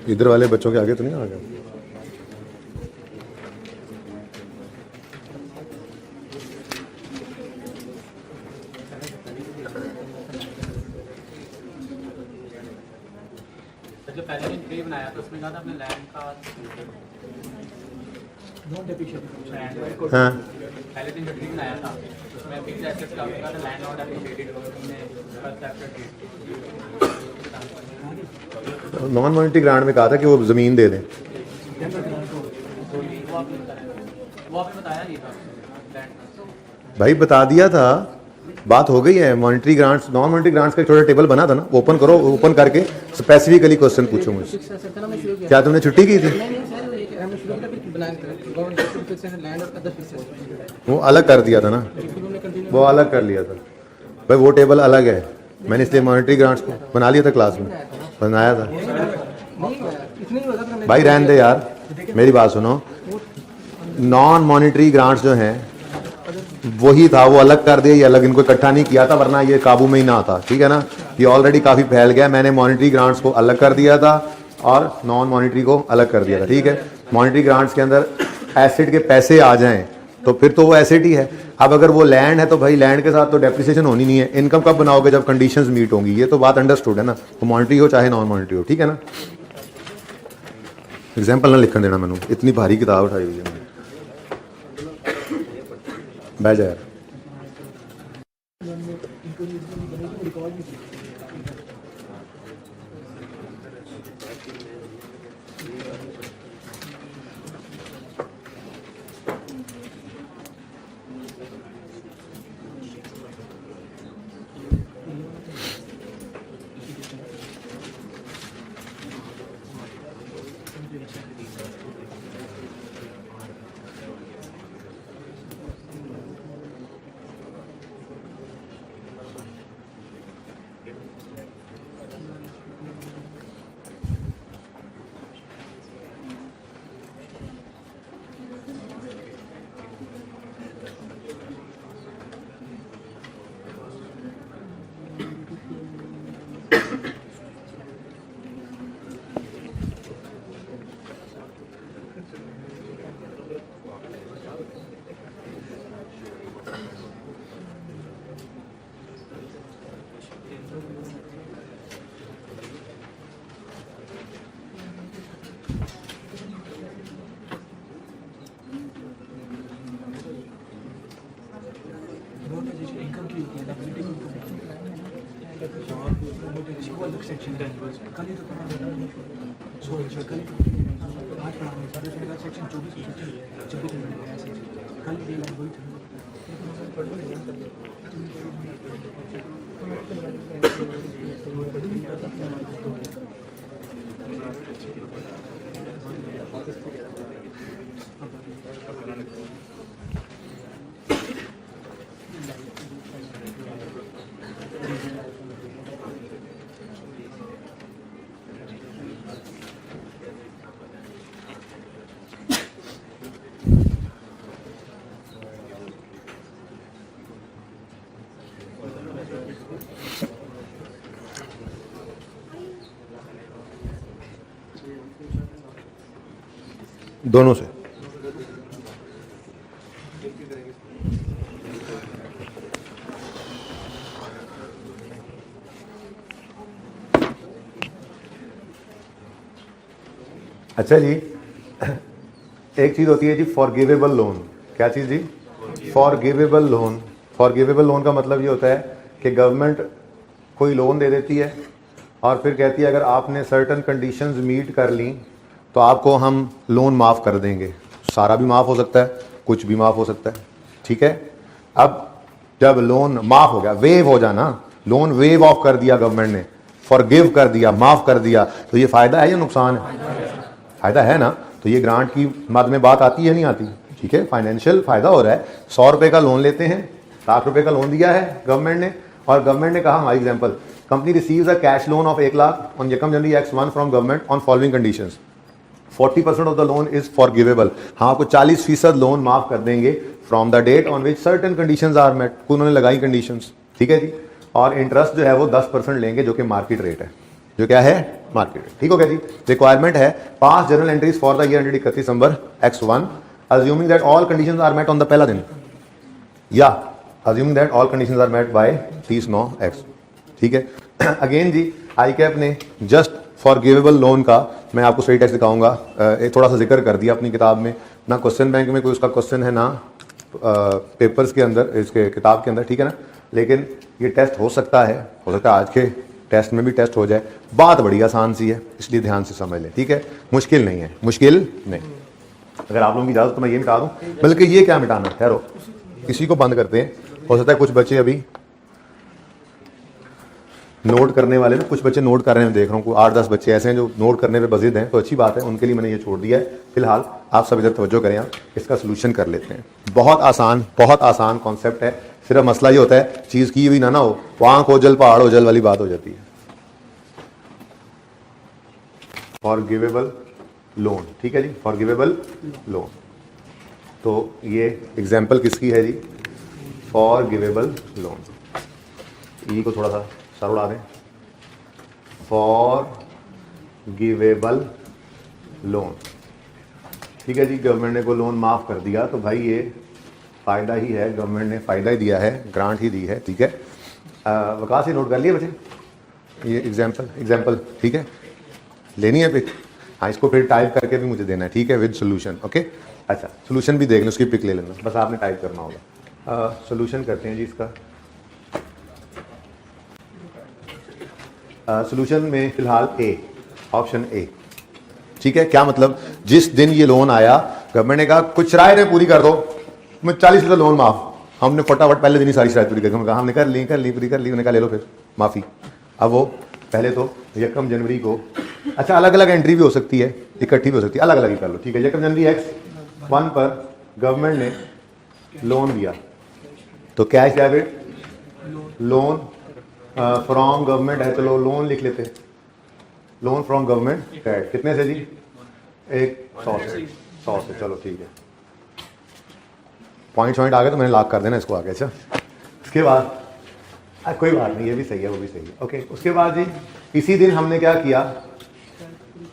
इधर वाले बच्चों के आगे तो नहीं आ गया? जो पहले दिन ट्री बनाया था उसमें कहा था अपने लैंड का हाँ, पहले दिन जो ट्री बनाया था उसमें फिक्स एसेट्स का कहा था land not appreciated non monetary grant में कहा था कि वो ज़मीन दे दें। वो आपने बताया नहीं था लैंड भाई बता दिया था, बात हो गई है। Monetary grants non monetary grants का एक छोटा टेबल बना था ना, ओपन करो, ओपन करके स्पेसिफिकली क्वेश्चन पूछो मुझसे। क्या तुमने छुट्टी की थी? वो अलग कर दिया था ना, वो अलग कर लिया था भाई, वो टेबल अलग है। मैंने इसलिए मॉनिटरी ग्रांट्स को बना लिया था, क्लास में बनाया था। भाई रहने दे यार, मेरी बात सुनो। नॉन मॉनिटरी ग्रांट्स जो हैं वही था, वो अलग कर दिया, ये अलग, इनको इकट्ठा नहीं किया था वरना ये काबू में ही ना आता, ठीक है ना। ये ऑलरेडी काफ़ी फैल गया। मैंने मॉनिटरी ग्रांट्स को अलग कर दिया था और नॉन मॉनिटरी को अलग कर दिया था, ठीक है। मॉनिटरी ग्रांट्स के अंदर एसेट के पैसे आ जाएं तो फिर तो वो एसेट ही है। अब अगर वो लैंड है तो भाई लैंड के साथ तो डेप्रिसिएशन होनी नहीं है। इनकम कब बनाओगे? जब कंडीशंस मीट होंगी। ये तो बात अंडरस्टूड है ना, वो मॉनिटरी हो चाहे नॉन मॉनिटरी हो, ठीक है ना। एग्जाम्पल ना लिखने देना मैंने, इतनी भारी किताब उठाई हुई है। बैठ जा यार। दोनों से। अच्छा जी, एक चीज होती है जी फॉरगिवेबल लोन। क्या चीज जी? Forgivable loan. फॉरगिवेबल लोन का मतलब ये होता है कि गवर्नमेंट कोई लोन दे देती है और फिर कहती है अगर आपने सर्टन कंडीशंस मीट कर ली तो आपको हम लोन माफ़ कर देंगे। सारा भी माफ़ हो सकता है, कुछ भी माफ़ हो सकता है, ठीक है। अब जब लोन माफ़ हो गया, वेव हो जाना, लोन वेव ऑफ कर दिया गवर्नमेंट ने, फॉरगिव कर दिया, माफ़ कर दिया, तो ये फ़ायदा है या नुकसान है? फ़ायदा है ना। तो ये ग्रांट की मद में बात आती है नहीं आती? ठीक है, फाइनेंशियल फ़ायदा हो रहा है। 100 रुपये का लोन लेते हैं, 60 रुपये का लोन दिया है गवर्नमेंट ने, और गवर्नमेंट ने कहा, हमारी एग्जाम्पल, company receives a cash loan of 1 lakh on यकम January X1 from government on following conditions. 40% of the loan is forgivable. हाँ, आपको 40% लोन माफ कर देंगे from the date on which certain conditions are met. उन्होंने लगाई कंडीशंस, ठीक है जी। और इंटरेस्ट जो है वो 10% लेंगे, जो कि मार्केट रेट है। जो क्या है मार्केट रेट। ठीक हो गया जी। रिक्वायरमेंट है पास journal entries for the year ended 31 December X1 assuming that all conditions are met on the पहला दिन, या assuming that all conditions are met by 30/9/X। ठीक है। अगेन जी आई कैप ने जस्ट फॉरगिवेबल लोन का मैं आपको सही टेक्स्ट दिखाऊंगा, एक थोड़ा सा जिक्र कर दिया अपनी किताब में, ना क्वेश्चन बैंक में कोई उसका क्वेश्चन है ना पेपर्स के अंदर, इसके किताब के अंदर, ठीक है ना, लेकिन ये टेस्ट हो सकता है आज के टेस्ट में भी टेस्ट हो जाए। बात बड़ी आसान सी है, इसलिए ध्यान से समझ लें, ठीक है, मुश्किल नहीं है, मुश्किल नहीं। अगर आप लोगों की इजाजत तो मैं ये मिटा दूं, बल्कि ये क्या मिटाना, ठहरो, इसी को बंद करते हैं। हो सकता है कुछ बच्चे अभी नोट करने वाले ना, कुछ बच्चे नोट कर रहे हैं, देख रहा हूँ 8-10 बच्चे ऐसे हैं जो नोट करने पे बजिद हैं, तो अच्छी बात है, उनके लिए मैंने ये छोड़ दिया है। फिलहाल आप सब इधर तवज्जो करें, आप इसका सोल्यूशन कर लेते हैं। बहुत आसान कॉन्सेप्ट है, सिर्फ मसला ये होता है चीज़ की भी ना हो, वहाँ को जल पहाड़ हो जल वाली बात हो जाती है। फॉरगिवेबल लोन, ठीक है जी, फॉरगिवेबल लोन। तो ये एग्जाम्पल किसकी है जी, फॉरगिवेबल लोन। ई को थोड़ा सा सर उड़ा दें, फॉरगिवेबल लोन, ठीक है जी। गवर्नमेंट ने को लोन माफ़ कर दिया तो भाई ये फ़ायदा ही है, गवर्नमेंट ने फ़ायदा ही दिया है, ग्रांट ही दी है, ठीक है। वकास ही नोट कर लिए बच्चे, ये एग्जाम्पल, ठीक है, लेनी है पिक, हाँ, इसको फिर टाइप करके भी मुझे देना है, ठीक है, विद सोल्यूशन, ओके। अच्छा, सोल्यूशन भी देख लें, उसकी पिक ले लेना, बस आपने टाइप करना होगा। सोल्यूशन करते हैं जी इसका। सोल्यूशन में फिलहाल ए, ऑप्शन ए, ठीक है। क्या मतलब, जिस दिन ये लोन आया गवर्नमेंट ने कहा कुछ शराइत ने पूरी कर दो, मैं 40% लोन माफ, हमने फटाफट पहले दिन ही सारी शराइत पूरी कर दी, हमने कर ली पूरी कर ली, उन्होंने कहा ले लो फिर माफ़ी। अब वो पहले तो 1 जनवरी को, अच्छा अलग अलग एंट्री भी हो सकती है, इकट्ठी भी हो सकती है, अलग अलग ही कर लो, ठीक है। 1 जनवरी X1 पर गवर्नमेंट ने लोन दिया, तो cash debit loan from government है, चलो लोन लिख लेते, लोन फ्रॉम गवर्नमेंट क्रेडिट, कितने से जी, 100 से, चलो ठीक है, पॉइंट आ गए तो मैंने लाख कर देना इसको आगे। अच्छा, उसके बाद कोई बात नहीं, ये भी सही है, वो भी सही है, ओके। उसके बाद जी इसी दिन हमने क्या किया,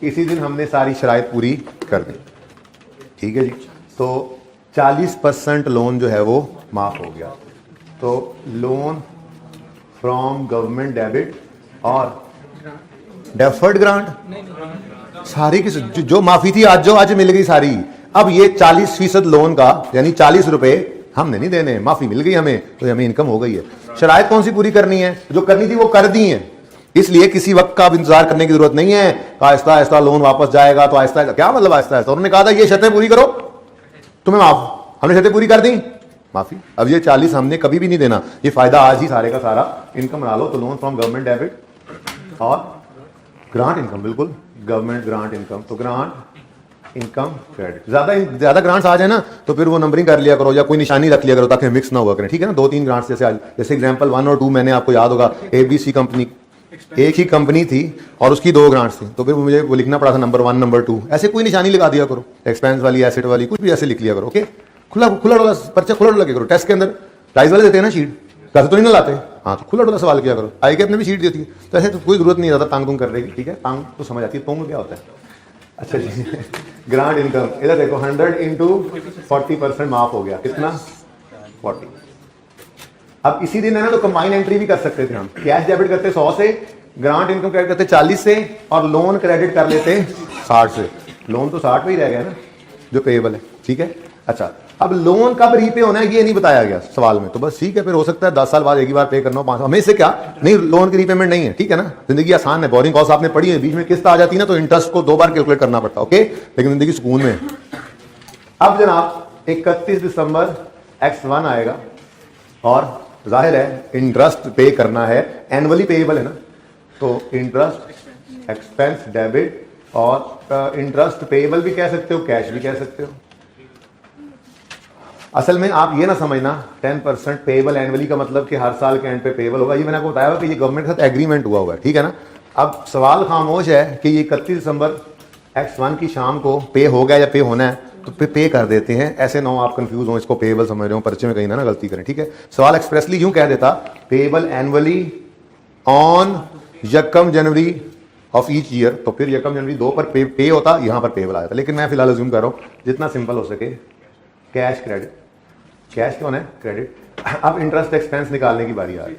इसी दिन हमने सारी शराइत पूरी कर दी, ठीक है जी। तो 40% लोन जो है वो माफ हो गया, तो लोन फ्रॉम गवर्नमेंट डेबिट और डेफर्ड ग्रांट, सारी की जो माफी थी आज मिल गई सारी। अब ये 40% लोन का यानी 40 रुपए हमने नहीं देने, माफी मिल गई हमें, तो हमें इनकम हो गई है। शराइत कौन सी पूरी करनी है, जो करनी थी वो कर दी है, इसलिए किसी वक्त का इंतजार करने की जरूरत नहीं है। आहिस्ता आहिस्ता लोन वापस जाएगा, तो आहिस्ता, क्या मतलब आहिस्ता आहिस्ता, उन्होंने कहा था ये शर्तें पूरी करो तुम्हें माफ, हमने शर्तें पूरी कर दी, माफी। अब ये 40 हमने कभी भी नहीं देना, ये फायदा आज ही सारे का सारा इनकम बना लो। तो लोन फ्रॉम गवर्नमेंट डेबिट और ग्रांट इनकम, बिल्कुल गवर्नमेंट ग्रांट इनकम, तो ग्रांट इनकम क्रेडिट। ज्यादा ग्रांट्स आ जाए ना तो फिर वो नंबरिंग कर लिया करो या कोई निशानी रख लिया करो ताकि मिक्स ना हुआ करें, ठीक है ना। 2-3 ग्रांट्स जैसे एग्जांपल 1 और 2 मैंने आपको याद होगा, ABC कंपनी एक ही कंपनी थी और उसकी 2 ग्रांट्स थी, तो फिर मुझे वो लिखना पड़ा था नंबर 1 नंबर 2, ऐसे कोई निशानी लगा दिया करो, एक्सपेंस वाली एसेट वाली कुछ भी ऐसे लिख लिया करो, ओके। खुला पर्चा खुला लगे करो, टेस्ट के अंदर प्राइस वाले देते हैं ना शीट, पैसे तो नहीं ना लाते, हाँ, तो खुला डुला सवाल किया करो। आई के अपने भी शीट देती है, तो ऐसे तो कोई जरूरत नहीं रहता तांग तुंग करने की, ठीक है, तांग तो समझ आती है, तुंग क्या होता है। अच्छा जी, ग्रांट इनकम इधर देखो, 100 इंटू 40% माफ हो गया, कितना 40। अब इसी दिन है ना, तो कंबाइन एंट्री भी कर सकते थे हम, कैश डेबिट करते 100 से, ग्रांट इनकम क्रेडिट करते 40 से, और लोन क्रेडिट कर लेते 60 से। लोन तो 60 पे ही रह गया ना जो पेएबल है, ठीक है। अच्छा, अब लोन कब रीपे होना है ये नहीं बताया गया सवाल में, तो बस ठीक है, फिर हो सकता है 10 साल बाद एक ही बार पे करना हो, 5 साल, हमें इससे क्या नहीं, लोन की रीपेमेंट नहीं है, ठीक है ना। जिंदगी आसान है, बोरिंग कॉस्ट आपने पढ़ी है, बीच में किस्त आ जाती है ना, तो इंटरेस्ट को 2 बार कैलकुलेट करना पड़ता है, ओके, लेकिन जिंदगी सुकून में। अब जनाब 31 दिसंबर X1 आएगा और जाहिर है इंटरेस्ट पे करना है, एनुअली पेएबल है ना, तो इंटरेस्ट एक्सपेंस डेबिट, और इंटरेस्ट पेएबल भी कह सकते हो, कैश भी कह सकते हो। असल में आप ये ना समझना 10% पेएबल एनुअली का मतलब कि हर साल के एंड पे पेएबल होगा, ये मैंने आपको बताया कि ये गवर्नमेंट के साथ एग्रीमेंट हुआ हुआ है, ठीक है ना। अब सवाल खामोश है कि ये 31 दिसंबर X1 की शाम को पे हो गया या पे होना है, तो पे कर देते हैं, ऐसे ना हो आप कंफ्यूज हो, इसको पेएबल समझ रहे हो, पर्चे में कहीं ना गलती करें, ठीक है। सवाल एक्सप्रेसली यूं कह देता, payable annually on 1 January of each year, तो फिर यकम जनवरी 2 पर पे होता, यहाँ पर पेबल आया था। लेकिन मैं फिलहाल अज्यूम कर रहा हूँ जितना सिंपल हो सके कैश क्रेडिट, कैश कौन है क्रेडिट। अब इंटरेस्ट एक्सपेंस निकालने की बारी आ रही।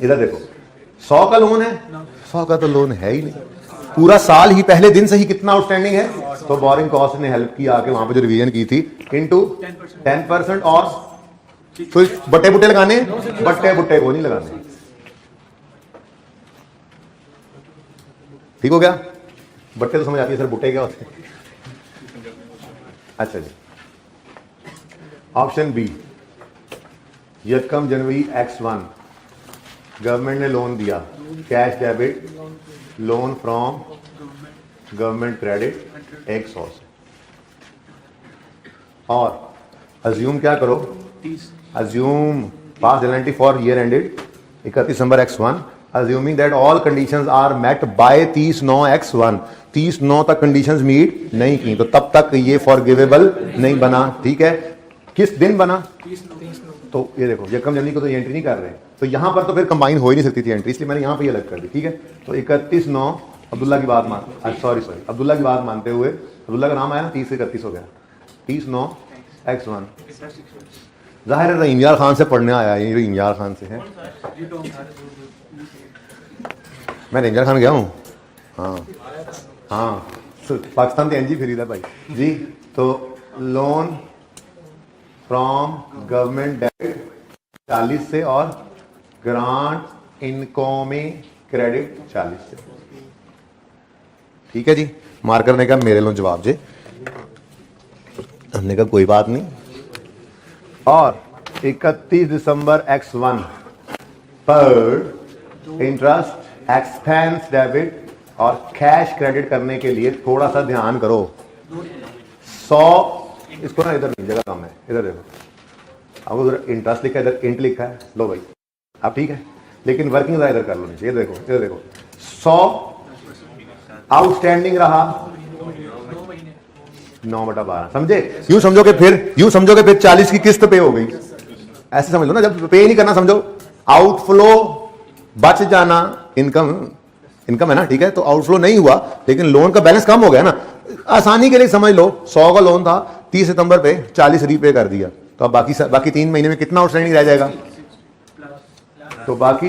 इधर देखो 100 का लोन है, 100 का तो लोन है ही नहीं, पूरा साल ही पहले दिन से ही कितना आउटस्टैंडिंग है। तो बोरिंग कॉस्ट ने हेल्प की आके वहां पे जो रिवीजन की थी इनटू 10% और तो बट्टे बुट्टे लगाने, बट्टे बुट्टे को नहीं लगाने। ठीक हो गया, बट्टे तो समझ आती है सर, बुट्टे क्या होते हैं। अच्छा जी, ऑप्शन बी यकम जनवरी X1 गवर्नमेंट ने लोन दिया, cash debit loan from government credit 100 से, और अज्यूम क्या करो, assume pass guarantee for year ended 31 December X1, assuming that all conditions are met by 30/9/X1, 30/9 तक कंडीशंस मीट नहीं की, तो तब तक ये फॉरगिवेबल नहीं बना। ठीक है, किस दिन बना, तो ये देखो यकम जनवरी को तो ये एंट्री नहीं कर रहे, तो यहां पर तो फिर कंबाइन हो ही नहीं सकती थी एंट्री, इसलिए मैंने यहां पे ये अलग कर दी। ठीक है, तो 31/9 अब्दुल्ला की बात मान, सॉरी अब्दुल्ला की बात मानते हुए, अब्दुल्ला का नाम आया ना, 30 से 31 हो गया, 30/9/X1। जाहिर है रहीम यार खान से पढ़ने आया, ये रहीम यार खान से है, मैं रेंजर खान गया हूँ। हाँ हाँ, पाकिस्तान के एनजी फिरीदा भाई जी। तो लोन फ्रॉम गवर्नमेंट डेबिट 40 से और ग्रांट इनकमिंग क्रेडिट 40 से। ठीक है जी, मार्कर ने कहा मेरे लो जवाब जे, हमने कहा कोई बात नहीं। और 31 दिसंबर X1 पर इंटरेस्ट एक्सपेंस डेबिट और कैश क्रेडिट करने के लिए थोड़ा सा ध्यान करो। 100 इसको ना इधर नहीं, जगह कम है, इधर देखो, अब उधर इंटरेस्ट लिखा है, इधर इंट लिखा है, लो भाई अब ठीक है, लेकिन वर्किंग इधर कर लो नीचे, ये देखो इधर देखो 100 आउटस्टैंडिंग रहा 9/12, समझे। यूं समझो कि फिर 40 की किस्त पे हो गई, ऐसे समझ लो ना, जब पे नहीं करना समझो आउटफ्लो बच जाना, इनकम है ना, ठीक है, तो आउटफ्लो नहीं हुआ लेकिन लोन का बैलेंस कम हो गया ना। आसानी के लिए समझ लो 100 का लोन था, 30 सितंबर पे 40 रीपे कर दिया, तो अब बाकी 3 महीने में कितना आउटस्टैंडिंग रह जाएगा, तो बाकी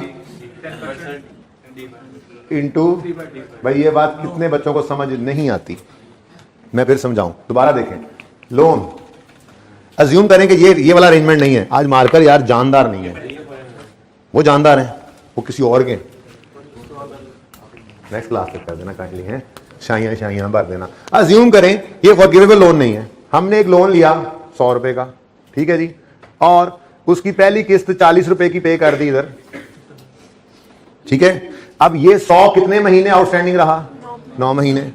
इनटू, भाई ये बात कितने बच्चों को समझ नहीं आती, मैं फिर समझाऊं, दोबारा देखें। लोन अज्यूम करें कि ये वाला अरेंजमेंट नहीं है, आज मार्कर यार जानदार नहीं है, वो जानदार है, वो किसी और के, नेक्स्ट क्लास तक कर देना काइंडली है, शाइयां भर देना। अज्यूम करें ये फॉरगिवेबल लोन नहीं है, हमने एक लोन लिया 100 रुपए का, ठीक है जी, और उसकी पहली किस्त 40 रुपए की पे कर दी इधर, ठीक है। अब ये 100 कितने महीने आउटस्टैंडिंग रहा, 9 महीने।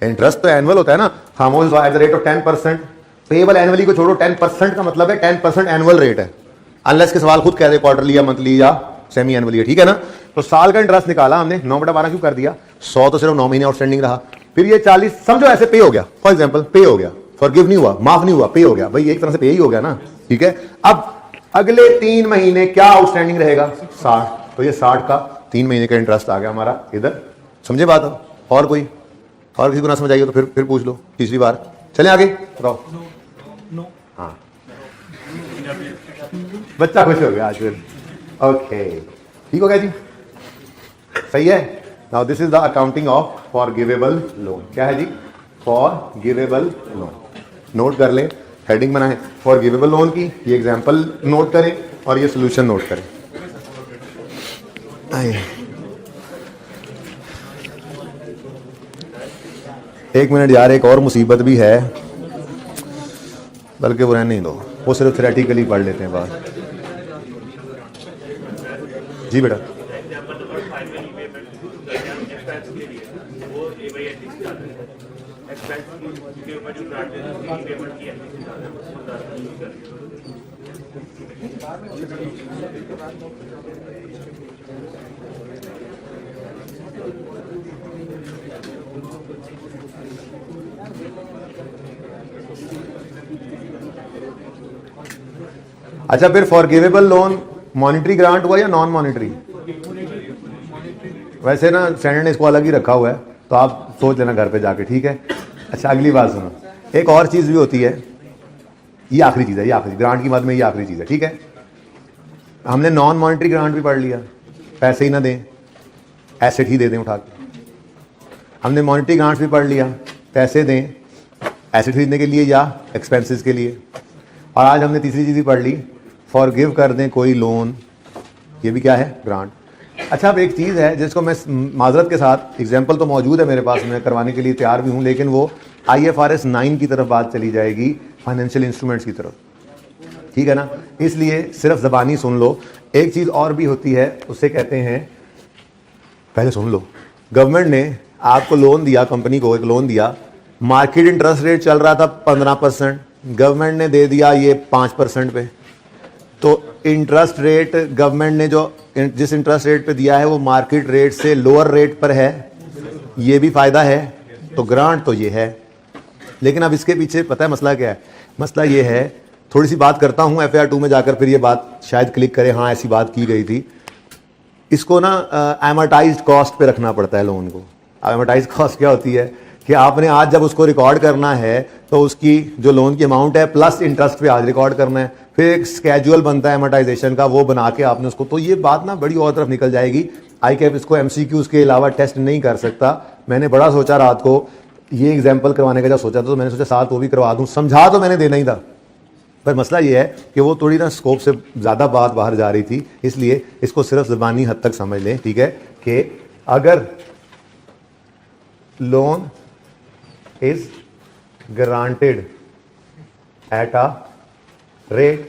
इंटरेस्ट तो एनुअल होता है ना, खामोश at the rate of 10%, payable annually को छोड़ो, 10% का मतलब है 10% एनुअल रेट है, अनलेस के सवाल खुद कह दे क्वार्टरली या मंथली या सेमी एनुअली है, ठीक है ना। तो साल का इंटरेस्ट निकाला हमने, 9/12 क्यों कर दिया, 100 तो सिर्फ 9 महीने आउटस्टैंडिंग रहा, फिर ये 40 समझो ऐसे पे हो गया, फॉर एग्जांपल पे हो गया, फॉरगिव नहीं हुआ, माफ नहीं हुआ, पे हो गया, भाई एक तरह से पे ही हो गया ना, ठीक है। अब अगले 3 महीने क्या आउटस्टैंडिंग रहेगा, 60, तो ये 60 का 3 महीने का इंटरेस्ट आ गया हमारा इधर, समझे बात। और कोई और किसी को ना समझाइए तो फिर पूछ लो तीसरी बार, चले आगे बताओ। हाँ बच्चा खुश हो गया आज फिर, ओके ठीक हो गया जी, सही है। Now this is the accounting of forgivable loan, क्या है जी, फॉरगिवेबल लोन। नोट कर लें, हेडिंग बनाएं फॉरगिवेबल लोन की, ये एग्जांपल नोट करें और ये सोल्यूशन नोट करें। एक मिनट यार, एक और मुसीबत भी है, बल्कि वो रहने ही दो, वो सिर्फ थ्योरेटिकली पढ़ लेते हैं बात। जी बेटा, अच्छा फिर फॉरगिवेबल लोन मॉनिटरी ग्रांट हुआ या नॉन मॉनिटरी, वैसे ना स्टैंडर्ड ने इसको अलग ही रखा हुआ है, तो आप सोच लेना घर पे जाके, ठीक है। अच्छा अगली बात सुनो, एक और चीज़ भी होती है, ये आखिरी चीज़ है, ये आखिरी ग्रांट की बात में ये आखिरी चीज़ है, ठीक है। हमने नॉन मॉनिटरी ग्रांट भी पढ़ लिया, पैसे ही ना दें, एसेट ही दे दें उठा के। हमने मॉनिटरी ग्रांट्स भी पढ़ लिया, पैसे दें एसेट खरीदने के लिए या एक्सपेंसेस के लिए। और आज हमने तीसरी चीज़ भी पढ़ ली, फॉरगिव कर दें कोई लोन, ये भी क्या है, ग्रांट। अच्छा अब एक चीज़ है जिसको मैं माजरत के साथ, एग्जाम्पल तो मौजूद है मेरे पास, मैं करवाने के लिए तैयार भी हूँ, लेकिन वो IFRS 9 की तरफ बात चली जाएगी, फाइनेंशियल इंस्ट्रूमेंट्स की तरफ, ठीक है ना। इसलिए सिर्फ ज़बानी सुन लो। एक चीज़ और भी होती है, उससे कहते हैं, पहले सुन लो, गवर्नमेंट ने आपको लोन दिया, कंपनी को एक लोन दिया, मार्केट इंटरेस्ट रेट चल रहा था 15%, गवर्नमेंट ने दे दिया ये 5% पे। तो इंटरेस्ट रेट गवर्नमेंट ने जो जिस इंटरेस्ट रेट पे दिया है वो मार्केट रेट से लोअर रेट पर है, ये भी फ़ायदा है, तो ग्रांट तो ये है। लेकिन अब इसके पीछे पता है मसला क्या है, मसला ये है, थोड़ी सी बात करता हूँ FAR 2 में जाकर, फिर ये बात शायद क्लिक करे, हाँ ऐसी बात की गई थी। इसको ना एमोर्टाइज्ड कॉस्ट पे रखना पड़ता है लोन को। एमोर्टाइज्ड कॉस्ट क्या होती है कि आपने आज जब उसको रिकॉर्ड करना है तो उसकी जो लोन की अमाउंट है प्लस इंटरेस्ट पे आज रिकॉर्ड करना है, फिर एक स्केड्यूल बनता है अमोर्टाइजेशन का, वो बना के आपने उसको, तो ये बात ना बड़ी और तरफ निकल जाएगी। ICAP इसको MCQs के अलावा टेस्ट नहीं कर सकता। मैंने बड़ा सोचा रात को ये एग्जाम्पल करवाने का, जब सोचा तो मैंने सोचा साथ वो भी करवा दूँ, समझा तो मैंने देना ही था, पर मसला ये है कि वो थोड़ी ना स्कोप से ज़्यादा बात बाहर जा रही थी, इसलिए इसको सिर्फ ज़बानी हद तक समझ लें, ठीक है। कि अगर loan is granted at a rate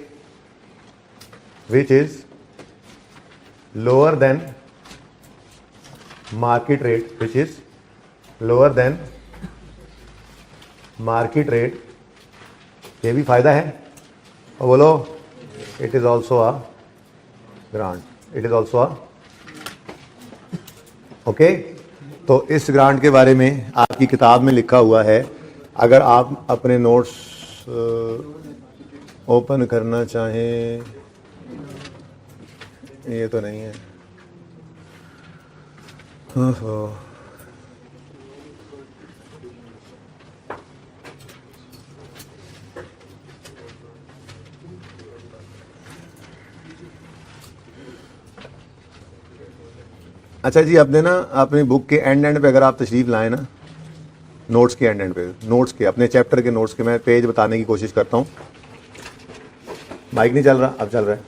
which is lower than market rate, which is lower than market rate, ये भी फायदा है। और बोलो, it is also a grant, it is also a okay। तो इस ग्रांट के बारे में आपकी किताब में लिखा हुआ है, अगर आप अपने नोट्स ओपन करना चाहें, ये तो नहीं है, ओहो, अच्छा जी, अपने ना अपनी बुक के एंड पे अगर आप तशरीफ़ लाएं ना, नोट्स के एंड पे, नोट्स के, अपने चैप्टर के नोट्स के, मैं पेज बताने की कोशिश करता हूँ। माइक नहीं चल रहा, अब चल रहा है।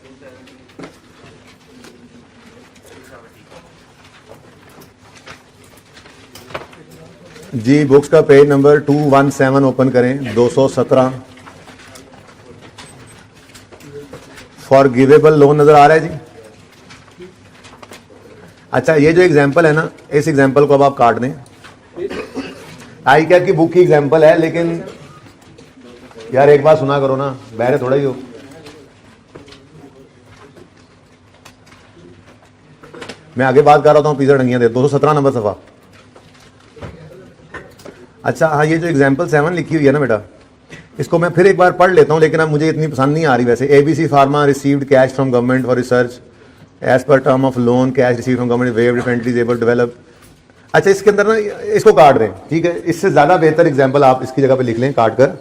जी बुक्स का पेज नंबर 217 ओपन करें, 217। फॉरगिवेबल लोन नजर आ रहा है जी। अच्छा ये जो एग्जाम्पल है ना, इस एग्जाम्पल को अब आप काट दें। ICAP की बुक की एग्जाम्पल है, लेकिन यार एक बात सुना करो ना, बहरे थोड़ा ही हो। मैं आगे बात कर रहा हूँ, पीछे डंगियां दे। 217 नंबर सफा। अच्छा हाँ, ये जो एग्जाम्पल 7 लिखी हुई है ना बेटा, इसको मैं फिर एक बार पढ़ लेता हूँ, लेकिन अब मुझे इतनी पसंद नहीं आ रही वैसे। ABC pharma received cash from government for research as per term of loan, cash receive from government waived if entity is able to develop. अच्छा इसके अंदर ना इसको काट दें, ठीक है। इससे ज़्यादा बेहतर एग्जाम्पल आप इसकी जगह पे लिख लें, काट कर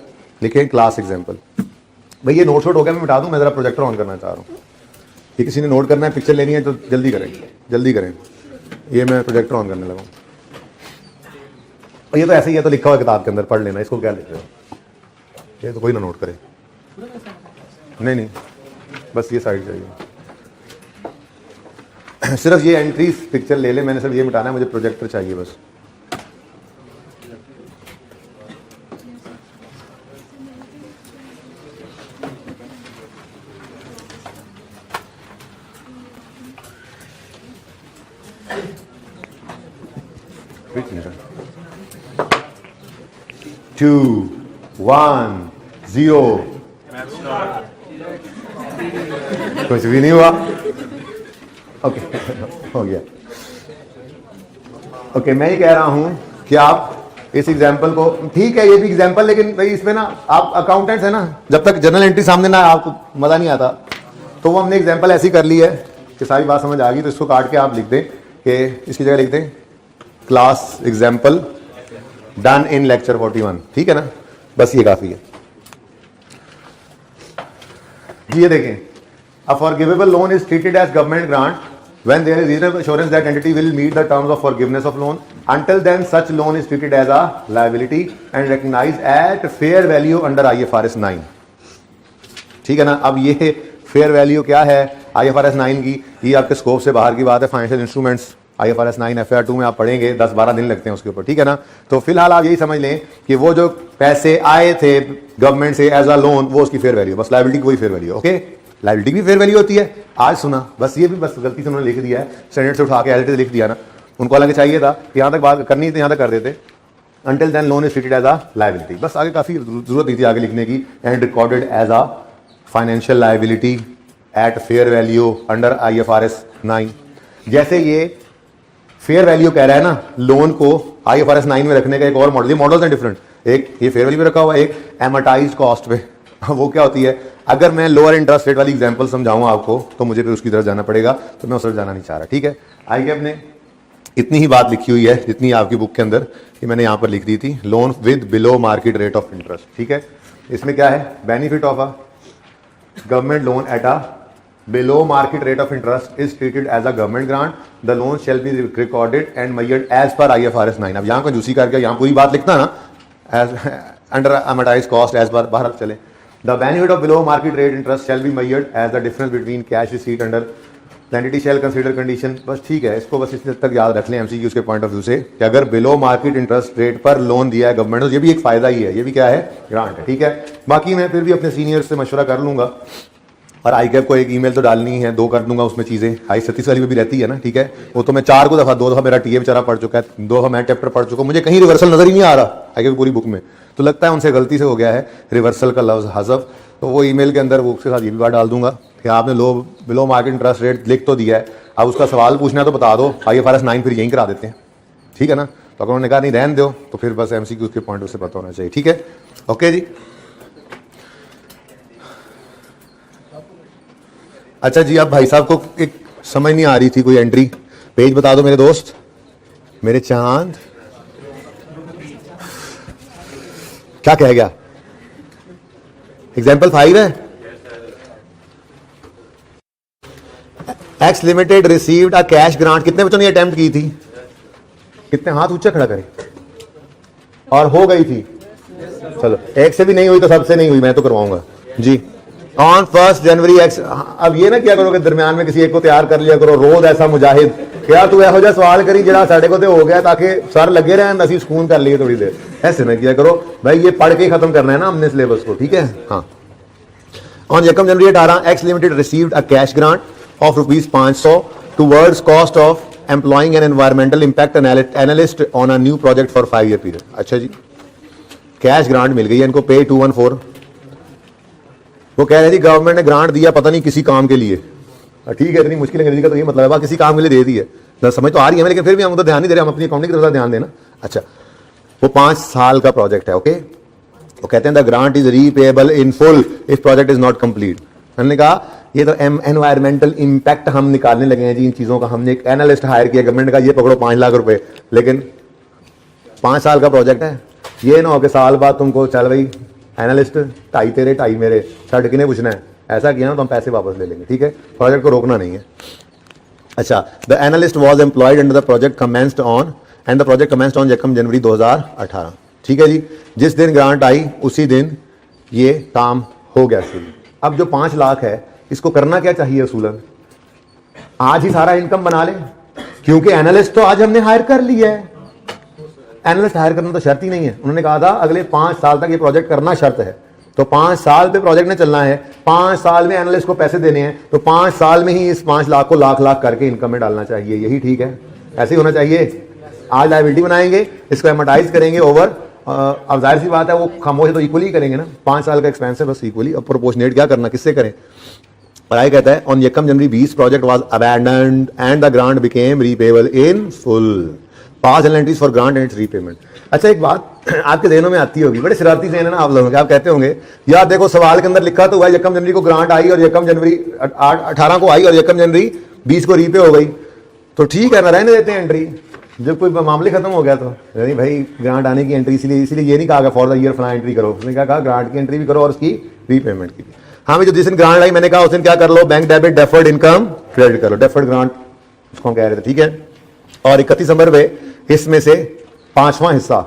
लिखें क्लास एग्जाम्पल। भाई ये नोट शोट हो गया, मैं मिटा दूँ, मैं ज़रा प्रोजेक्टर ऑन करना चाह रहा हूँ। कि किसी ने नोट करना है, पिक्चर लेनी है तो जल्दी करें, जल्दी करें। ये मैं प्रोजेक्टर ऑन करने लगा हूँ। ये तो ऐसे ही है, तो लिखा हुआ किताब के अंदर, पढ़ लेना। इसको क्या लिख रहे हो, ये तो कोई ना नोट करे। नहीं नहीं, बस ये साइड चाहिए। सिर्फ ये एंट्री पिक्चर ले ले, मैंने सिर्फ ये मिटाना है, मुझे प्रोजेक्टर चाहिए बस। टू 1 0 कुछ भी नहीं हुआ। ओके हो गया। ओके मैं ये कह रहा हूं कि आप इस एग्जाम्पल को, ठीक है ये भी एग्जाम्पल, लेकिन भाई इसमें ना आप अकाउंटेंट्स है ना, जब तक जर्नल एंट्री सामने ना आपको मजा नहीं आता। तो वो हमने एग्जाम्पल ऐसी कर ली है कि सारी बात समझ आ गई, तो इसको काट के आप लिख दें कि इसकी जगह लिखते हैं class example done in lecture 41, ठीक है ना, बस ये काफी है। ये देखें, a forgivable loan is treated as government grant when there is reasonable assurance that entity will meet the terms of forgiveness of loan. Until then, such loan is treated as a liability and recognized at fair value under IFRS 9. ठीक है ना। अब ये फेयर वैल्यू क्या है IFRS 9 की, ये आपके स्कोप से बाहर की बात है। फाइनेंशियल इंस्ट्रूमेंट्स IFRS 9 FR 2 में आप पढ़ेंगे, 10-12 दिन लगते हैं उसके ऊपर, ठीक है ना। तो फिलहाल आप यही समझ लें कि वो जो पैसे आए थे गवर्नमेंट से एज अ लोन, वो उसकी फेयर वैल्यू, बस लायबिलिटी की वही फेयर वैल्यू, ओके। लायबिलिटी की फेयर वैल्यू होती है, आज सुना, बस ये भी बस गलती से उन्होंने लिख दिया है, स्टैंडर्ड से उठा के एडिट लिख दिया ना, उनको हालांकि चाहिए था कि यहाँ तक बात करनी थी, यहाँ तक कर देते। Until then loan is treated as a liability, बस आगे काफी जरूरत नहीं थी आगे लिखने की। And recorded as a financial liability at fair value under IFRS 9। जैसे ये फेयर वैल्यू कह रहा है ना लोन को IFRS 9 में रखने का एक और मॉडल, ये मॉडल्स हैं डिफरेंट, एक ये फेयर वैल्यू में रखा हुआ है, एक एमोटाइज्ड कॉस्ट पे। वो क्या होती है, अगर मैं लोअर इंटरेस्ट रेट वाली एग्जांपल समझाऊं आपको तो मुझे फिर उसकी तरफ जाना पड़ेगा, तो मैं उस तरफ जाना नहीं चाह रहा, ठीक है। ICAP ने इतनी ही बात लिखी हुई है जितनी आपकी बुक के अंदर, कि मैंने यहां पर लिख दी थी, loan with below market rate of interest, ठीक है। इसमें क्या है, benefit of a government loan at a below market rate of interest is treated as a government grant, the loan shall be recorded and measured as per IFRS 9। अब यहाँ को जूसी करके यहाँ पूरी बात लिखना ना, as under amortised cost as per, बाहर चले। The benefit of below market rate interest shall be measured as the difference between cash receipt under the entity shall consider condition। बस ठीक है, इसको बस इस तक याद रख लें MCQ के पॉइंट ऑफ व्यू से कि अगर बिलो मार्केट इंटरेस्ट रेट पर लोन दिया है गवर्नमेंट, तो ये भी एक फायदा ही है, ये भी क्या है, ग्रांट है, ठीक है। बाकी मैं फिर भी अपने सीनियर से मशवरा कर लूंगा, और ICAP को एक ईमेल तो डालनी है, 2 कर दूंगा उसमें चीजें, I-37 वाली में भी रहती है ना, ठीक है। वो तो मैं 4 दफा 2 दफा मेरा TA बेचारा पढ़ चुका है, 2 दफा मैं चैप्टर पढ़ चुका हूँ, मुझे कहीं रिवर्सल नजर ही नहीं आ रहा ICAP पूरी बुक में, तो लगता है उनसे गलती से हो गया है रिवर्सल का लफ्ज हज़फ। तो वो ईमेल के अंदर वो उसके साथ ये भी बात डाल दूंगा कि आपने बिलो मार्केट इंटरेस्ट रेट लिख तो दिया है, अब उसका सवाल पूछना है तो बता दो, IFRS 9 फिर यहीं करा देते हैं, ठीक है ना। तो अगर उन्होंने कहा नहीं रहने दो, तो फिर बस MCQ के पॉइंट से पता होना चाहिए, ठीक है, ओके जी। अच्छा जी, अब भाई साहब को एक समझ नहीं आ रही थी कोई एंट्री, पेज बता दो मेरे दोस्त, मेरे चांद, क्या कह गया, एग्जाम्पल 5 है, x limited received a cash grant. कितने बच्चों ने अटेम्प्ट की थी, कितने हाथ ऊंचा खड़ा करें, और हो गई थी, चलो एक से भी नहीं हुई तो सबसे नहीं हुई, मैं तो करवाऊंगा जी। ऑन 1 जनवरी एक्स, अब ये ना क्या करो कि दरमियान में किसी एक को तैयार कर लिया करो, रोज ऐसा मुजाहिद, क्या तू एहो जिहा सवाल करी जरा साडे को तो हो गया, ताकि सर लगे रहन असीं सुकून कर लिए थोड़ी देर, ऐसे ना किया करो भाई, ये पढ़ के खत्म करना है ना हमने सिलेबस को, ठीक है। हाँ, on 1 January 18 x limited received a cash grant of ₹500 towards cost of employing N environmental impact analyst on a new project for 5 year period. अच्छा जी, कैश ग्रांट मिल गई है इनको, पे 214। वो कह रहे थे गवर्नमेंट ने ग्रांट दिया पता नहीं किसी काम के लिए, ठीक है, इतनी मुश्किल अंग्रेजी का तो ये मतलब है, किसी काम के लिए दे दी है, समझ तो आ रही है, लेकिन फिर भी हम उधर ध्यान नहीं दे रहे, हम अपनी अकाउंटिंग की तरफ ध्यान देना। अच्छा, वो 5 साल का प्रोजेक्ट है, ओके। वो कहते हैं the grant is repayable in full if project is not complete. हमने कहा ये तो एनवायरमेंटल इंपैक्ट हम निकालने लगे हैं जी इन चीजों का, हमने एक एनालिस्ट हायर किया, गवर्नमेंट का ये पकड़ो 5 लाख रुपए, लेकिन 5 साल का प्रोजेक्ट है, ये ना हो कि साल बाद तुमको चल भाई एनालिस्ट 2.5 तेरे 2.5 मेरे, छड़ किने पूछना है, ऐसा किया ना तो हम पैसे वापस ले लेंगे, ठीक है, प्रोजेक्ट को रोकना नहीं है। अच्छा, the analyst was employed under the project commenced on and the project commenced on 1 जनवरी 2018, ठीक है जी। जिस दिन ग्रांट आई उसी दिन ये काम हो गया शुरू। अब जो 5 लाख है इसको करना क्या चाहिए असूलन, आज ही सारा इनकम बना ले, क्योंकि एनालिस्ट तो आज हमने हायर कर लिया है, एनालिस्ट हायर करना तो शर्त ही नहीं है, उन्होंने कहा था अगले 5 साल तक ये प्रोजेक्ट करना शर्त है, तो 5 साल पे प्रोजेक्ट ने चलना है, 5 साल में एनालिस्ट को पैसे देने हैं, तो 5 साल में ही इस 5 लाख को लाख लाख करके इनकम में डालना चाहिए, यही ठीक है, ऐसे ही होना चाहिए। आज लायबिलिटी बनाएंगे, इसको एमोर्टाइज करेंगे ओवर, अब जाहिर सी बात है वो खामोश तो इक्वली करेंगे ना, 5 साल का एक्सपेंस है बस इक्वली, अब प्रोपोर्शनेट क्या करना, किससे करें। और आगे कहता है on 1 January 20 project was abandoned and the grant became repayable in full, pass entries for grant and its repayment. अच्छा, एक बात आपके ज़हनों में आती होगी, बड़े शरारती ज़हन है ना आप लोगों के, आप कहते होंगे यार देखो सवाल के अंदर लिखा तो हुआ 1 जनवरी को ग्रांट आई और 1 जनवरी 18 को आई और 1 जनवरी 20 को रीपे हो गई, तो ठीक है ना, रहने देते हैं एंट्री, जब कोई मामले खत्म हो गया तो नहीं भाई ग्रांट आने की एंट्री, इसलिए ये नहीं कहा फॉर द ईयर फला एंट्री करो, उसने क्या कहा ग्रांट की एंट्री भी करो और उसकी रीपेमेंट की भी। हाँ भाई, जो जिस दिन ग्रांट आई मैंने कहा उस दिन क्या कर लो, bank debit deferred income credit करो, डेफर्ड ग्रांट उसको हम कह रहे थे, ठीक है। और 31 नंबर पे इसमें से 5वां हिस्सा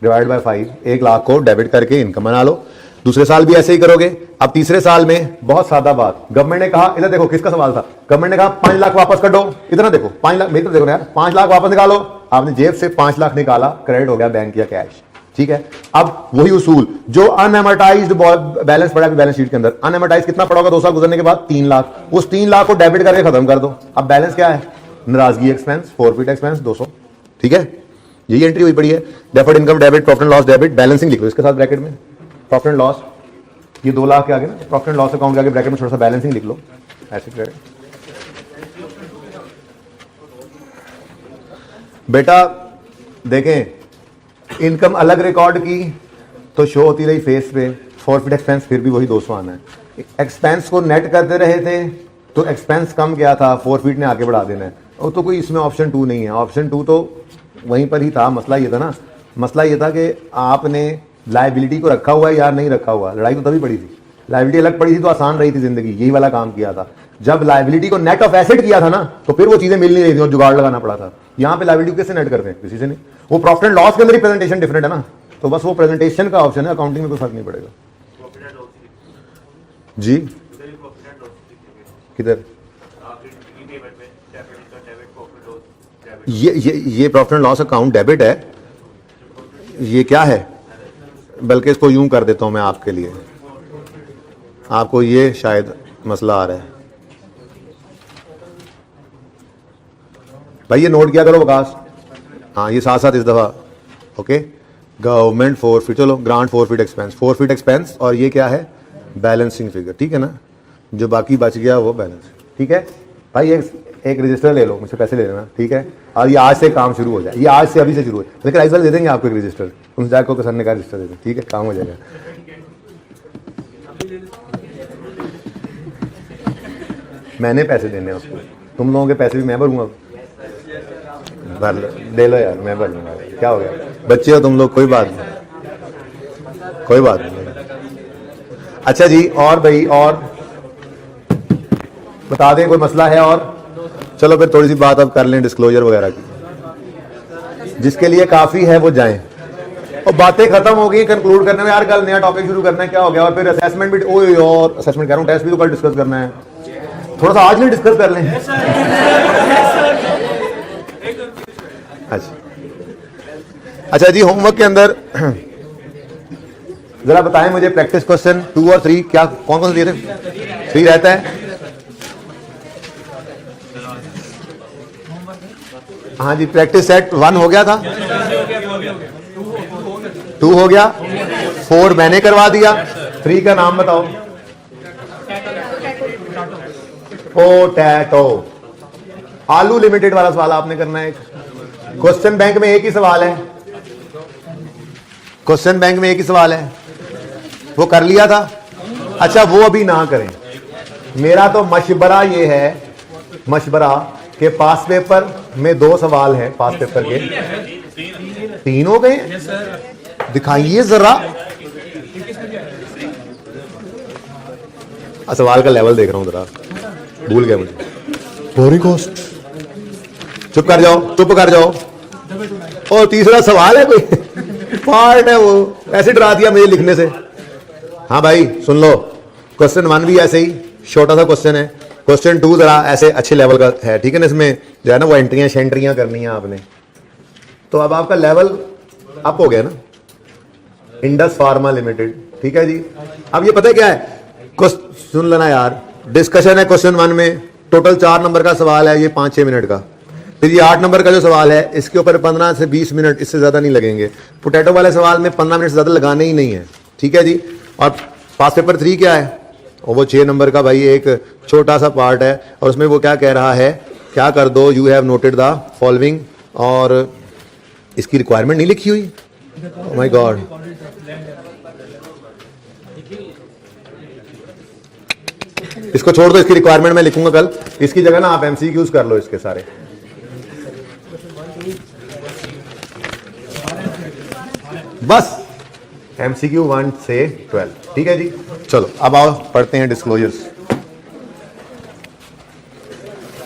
डिवाइड बाय 5, 1 लाख को डेबिट करके इनकम बना लो। दूसरे साल भी ऐसे ही करोगे। अब तीसरे साल में बहुत सादा बात, गवर्नमेंट ने कहा, इधर देखो किसका सवाल था, गवर्नमेंट ने कहा 5 लाख वापस कर दो, इधर देखो 5 लाख, मेरी तरफ देखो यार, 5 लाख वापस निकालो। आपने जेब से 5 लाख निकाला, क्रेडिट हो गया बैंक या कैश, ठीक है। अब वही उसूल, जो अनएमोटाइज्ड बैलेंस पड़ा है बैलेंस शीट के अंदर, अनएमोटाइज कितना पड़ा होगा 2 साल गुजरने के बाद, 3 लाख, उस 3 लाख को डेबिट करके खत्म कर दो। अब बैलेंस क्या है, नाराजगी एक्सपेंस, फॉरफिट एक्सपेंस 200, ठीक है। यही एंट्री हुई पड़ी है, deferred income debit, profit and loss debit, balancing लिखो इसके साथ ब्रैकेट में, प्रॉफिट एंड लॉस, ये 2 लाख के आगे ना प्रॉफिट एंड लॉस अकाउंट के आगे ब्रैकेट में थोड़ा सा बैलेंसिंग लिख लो, ऐसे करें बेटा। देखें इनकम अलग रिकॉर्ड की तो शो होती रही फेस पे, फॉरफिट एक्सपेंस फिर भी वही 200 आना है। एक्सपेंस को नेट करते रहे थे तो एक्सपेंस कम गया था, फॉरफिट ने आगे बढ़ा देना है, और तो कोई इसमें ऑप्शन 2 नहीं है, ऑप्शन 2 तो वहीं पर ही था। मसला ये था ना, मसला ये था कि आपने लाइबिलिटी को रखा हुआ है या नहीं रखा हुआ, लड़ाई तो तभी पड़ी थी। लाइबिलिटी अलग पड़ी थी तो आसान रही थी जिंदगी, यही वाला काम किया था। जब लाइबिलिटी को नेट ऑफ एसेट किया था ना तो फिर वो चीजें मिल नहीं रही थी और जुगाड़ लगाना पड़ा था। यहाँ पे लाइबिलिटी कैसे नेट करते हैं, किसी से नहीं। वो प्रॉफिट एंड लॉस के अंदर ही प्रेजेंटेशन डिफरेंट है ना, तो बस वो प्रेजेंटेशन का ऑप्शन है, अकाउंटिंग में कोई फर्क नहीं पड़ेगा जी। किधर ये profit and loss account debit है, ये क्या है, बल्कि इसको यूं कर देता हूं मैं आपके लिए, आपको ये शायद मसला आ रहा है भाई, ये नोट किया करो विकास। हाँ ये साथ साथ इस दफा, ओके। गवर्नमेंट फॉरफिट, चलो ग्रांट फॉरफिट एक्सपेंस, और ये क्या है बैलेंसिंग फिगर, ठीक है ना, जो बाकी बच गया वो बैलेंस, ठीक है भाई। एक रजिस्टर ले लो, मुझसे पैसे ले लेना, ठीक है। और ये आज से काम शुरू हो जाए, ये आज से अभी से शुरू हो, लेकिन इस बार दे देंगे आपको एक रजिस्टर, उनसे जाकर कसरने का रजिस्टर दे दें, ठीक है, काम हो जाएगा। मैंने पैसे देने हैं उसको, तुम लोगों के पैसे भी मैं भरूंगा, भर लो, दे लो यार, मैं भर लूंगा, क्या हो गया, बच्चे हो तुम लोग, कोई बात नहीं, कोई बात नहीं। अच्छा जी, और भाई और बता दें कोई मसला है, और चलो फिर थोड़ी सी बात अब कर लें डिस्क्लोजर वगैरह की, जिसके लिए काफी है वो जाएं। और बातें खत्म हो गई कंक्लूड करने में, यार कल नया टॉपिक शुरू करना है, क्या हो गया, और फिर असेसमेंट भी, ओए और असेसमेंट कह रहा हूं, टेस्ट भी तो कल डिस्कस करना है, थोड़ा सा आज नहीं डिस्कस कर लें। अच्छा जी, होमवर्क के अंदर जरा बताएं मुझे, प्रैक्टिस क्वेश्चन 2 और 3 क्या कौन कौन से दिए थे, 3 रहता है। हाँ जी, प्रैक्टिस सेट 1 हो गया था, 2 हो गया, 4 मैंने करवा दिया, 3 का नाम बताओ। पोटैटो, आलू लिमिटेड वाला सवाल आपने करना है। क्वेश्चन बैंक में एक ही सवाल है, क्वेश्चन बैंक में एक ही सवाल है, वो कर लिया था। अच्छा वो अभी ना करें, मेरा तो मशवरा ये है, मशवरा के पास पेपर में 2 सवाल हैं, पास पेपर के 3 हो गए, दिखाइए जरा। सवाल का लेवल देख रहा हूं जरा, भूल गया मुझे, सॉरी कॉस्ट, चुप कर जाओ, चुप कर जाओ। और तीसरा सवाल है कोई पार्ट है, वो ऐसे डरा दिया मुझे लिखने से। हाँ भाई सुन लो, क्वेश्चन 1 भी ऐसे ही छोटा सा क्वेश्चन है, क्वेश्चन 2 जरा ऐसे अच्छे लेवल का है, ठीक है ना, इसमें जो है ना वो एंट्रियां शेंट्रियां करनी है आपने, तो अब आपका लेवल अप हो गया ना। इंडस फार्मा लिमिटेड, ठीक है जी। अब ये पता है क्या है, सुन लेना यार, डिस्कशन है क्वेश्चन 1 में, टोटल 4 नंबर का सवाल है, ये 5-6 मिनट का, फिर ये 8 नंबर का जो सवाल है इसके ऊपर 15 से 20 मिनट, इससे ज्यादा नहीं लगेंगे। पोटैटो वाले सवाल में 15 मिनट से ज्यादा लगाने ही नहीं है, ठीक है जी। और पास पेपर 3 क्या है, और वो 6 नंबर का भाई एक छोटा सा पार्ट है, और उसमें वो क्या कह रहा है, क्या कर दो, you have noted the following, और इसकी रिक्वायरमेंट नहीं लिखी हुई, ओह माय गॉड। इसको छोड़ दो, इसकी रिक्वायरमेंट मैं लिखूंगा कल, इसकी जगह ना आप एमसीक्यूज कर लो इसके सारे, बस MCQ 1 से 12, ठीक है जी। चलो अब आओ पढ़ते हैं डिस्क्लोजर्स।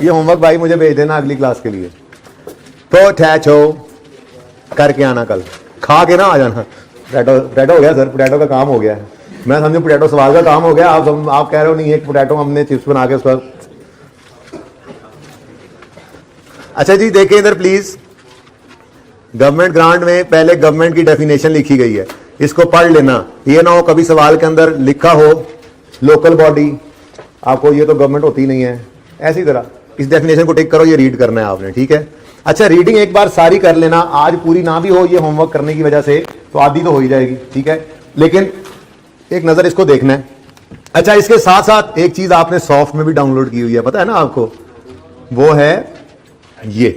ये होमवर्क भाई मुझे भेज देना अगली क्लास के लिए। पोटैटो करके आना, कल खा के ना आ जाना। पोटैटो हो गया सर, पोटैटो का काम हो गया है। मैं समझू पोटैटो सवाल का काम हो गया, आप कह रहे हो नहीं एक पोटैटो हमने चिप्स बना के उसका। अच्छा जी देखिए इधर प्लीज, गवर्नमेंट ग्रांट में पहले गवर्नमेंट की डेफिनेशन लिखी गई है, इसको पढ़ लेना। ये ना हो कभी सवाल के अंदर लिखा हो लोकल बॉडी, आपको ये तो गवर्नमेंट होती नहीं है, ऐसी तरह इस डेफिनेशन को टिक करो, ये रीड करना है आपने, ठीक है। अच्छा रीडिंग एक बार सारी कर लेना, आज पूरी ना भी हो ये होमवर्क करने की वजह से, तो आधी तो हो ही जाएगी, ठीक है, लेकिन एक नजर इसको देखना है। अच्छा इसके साथ साथ एक चीज आपने सॉफ्ट में भी डाउनलोड की हुई है, पता है ना आपको, वो है ये,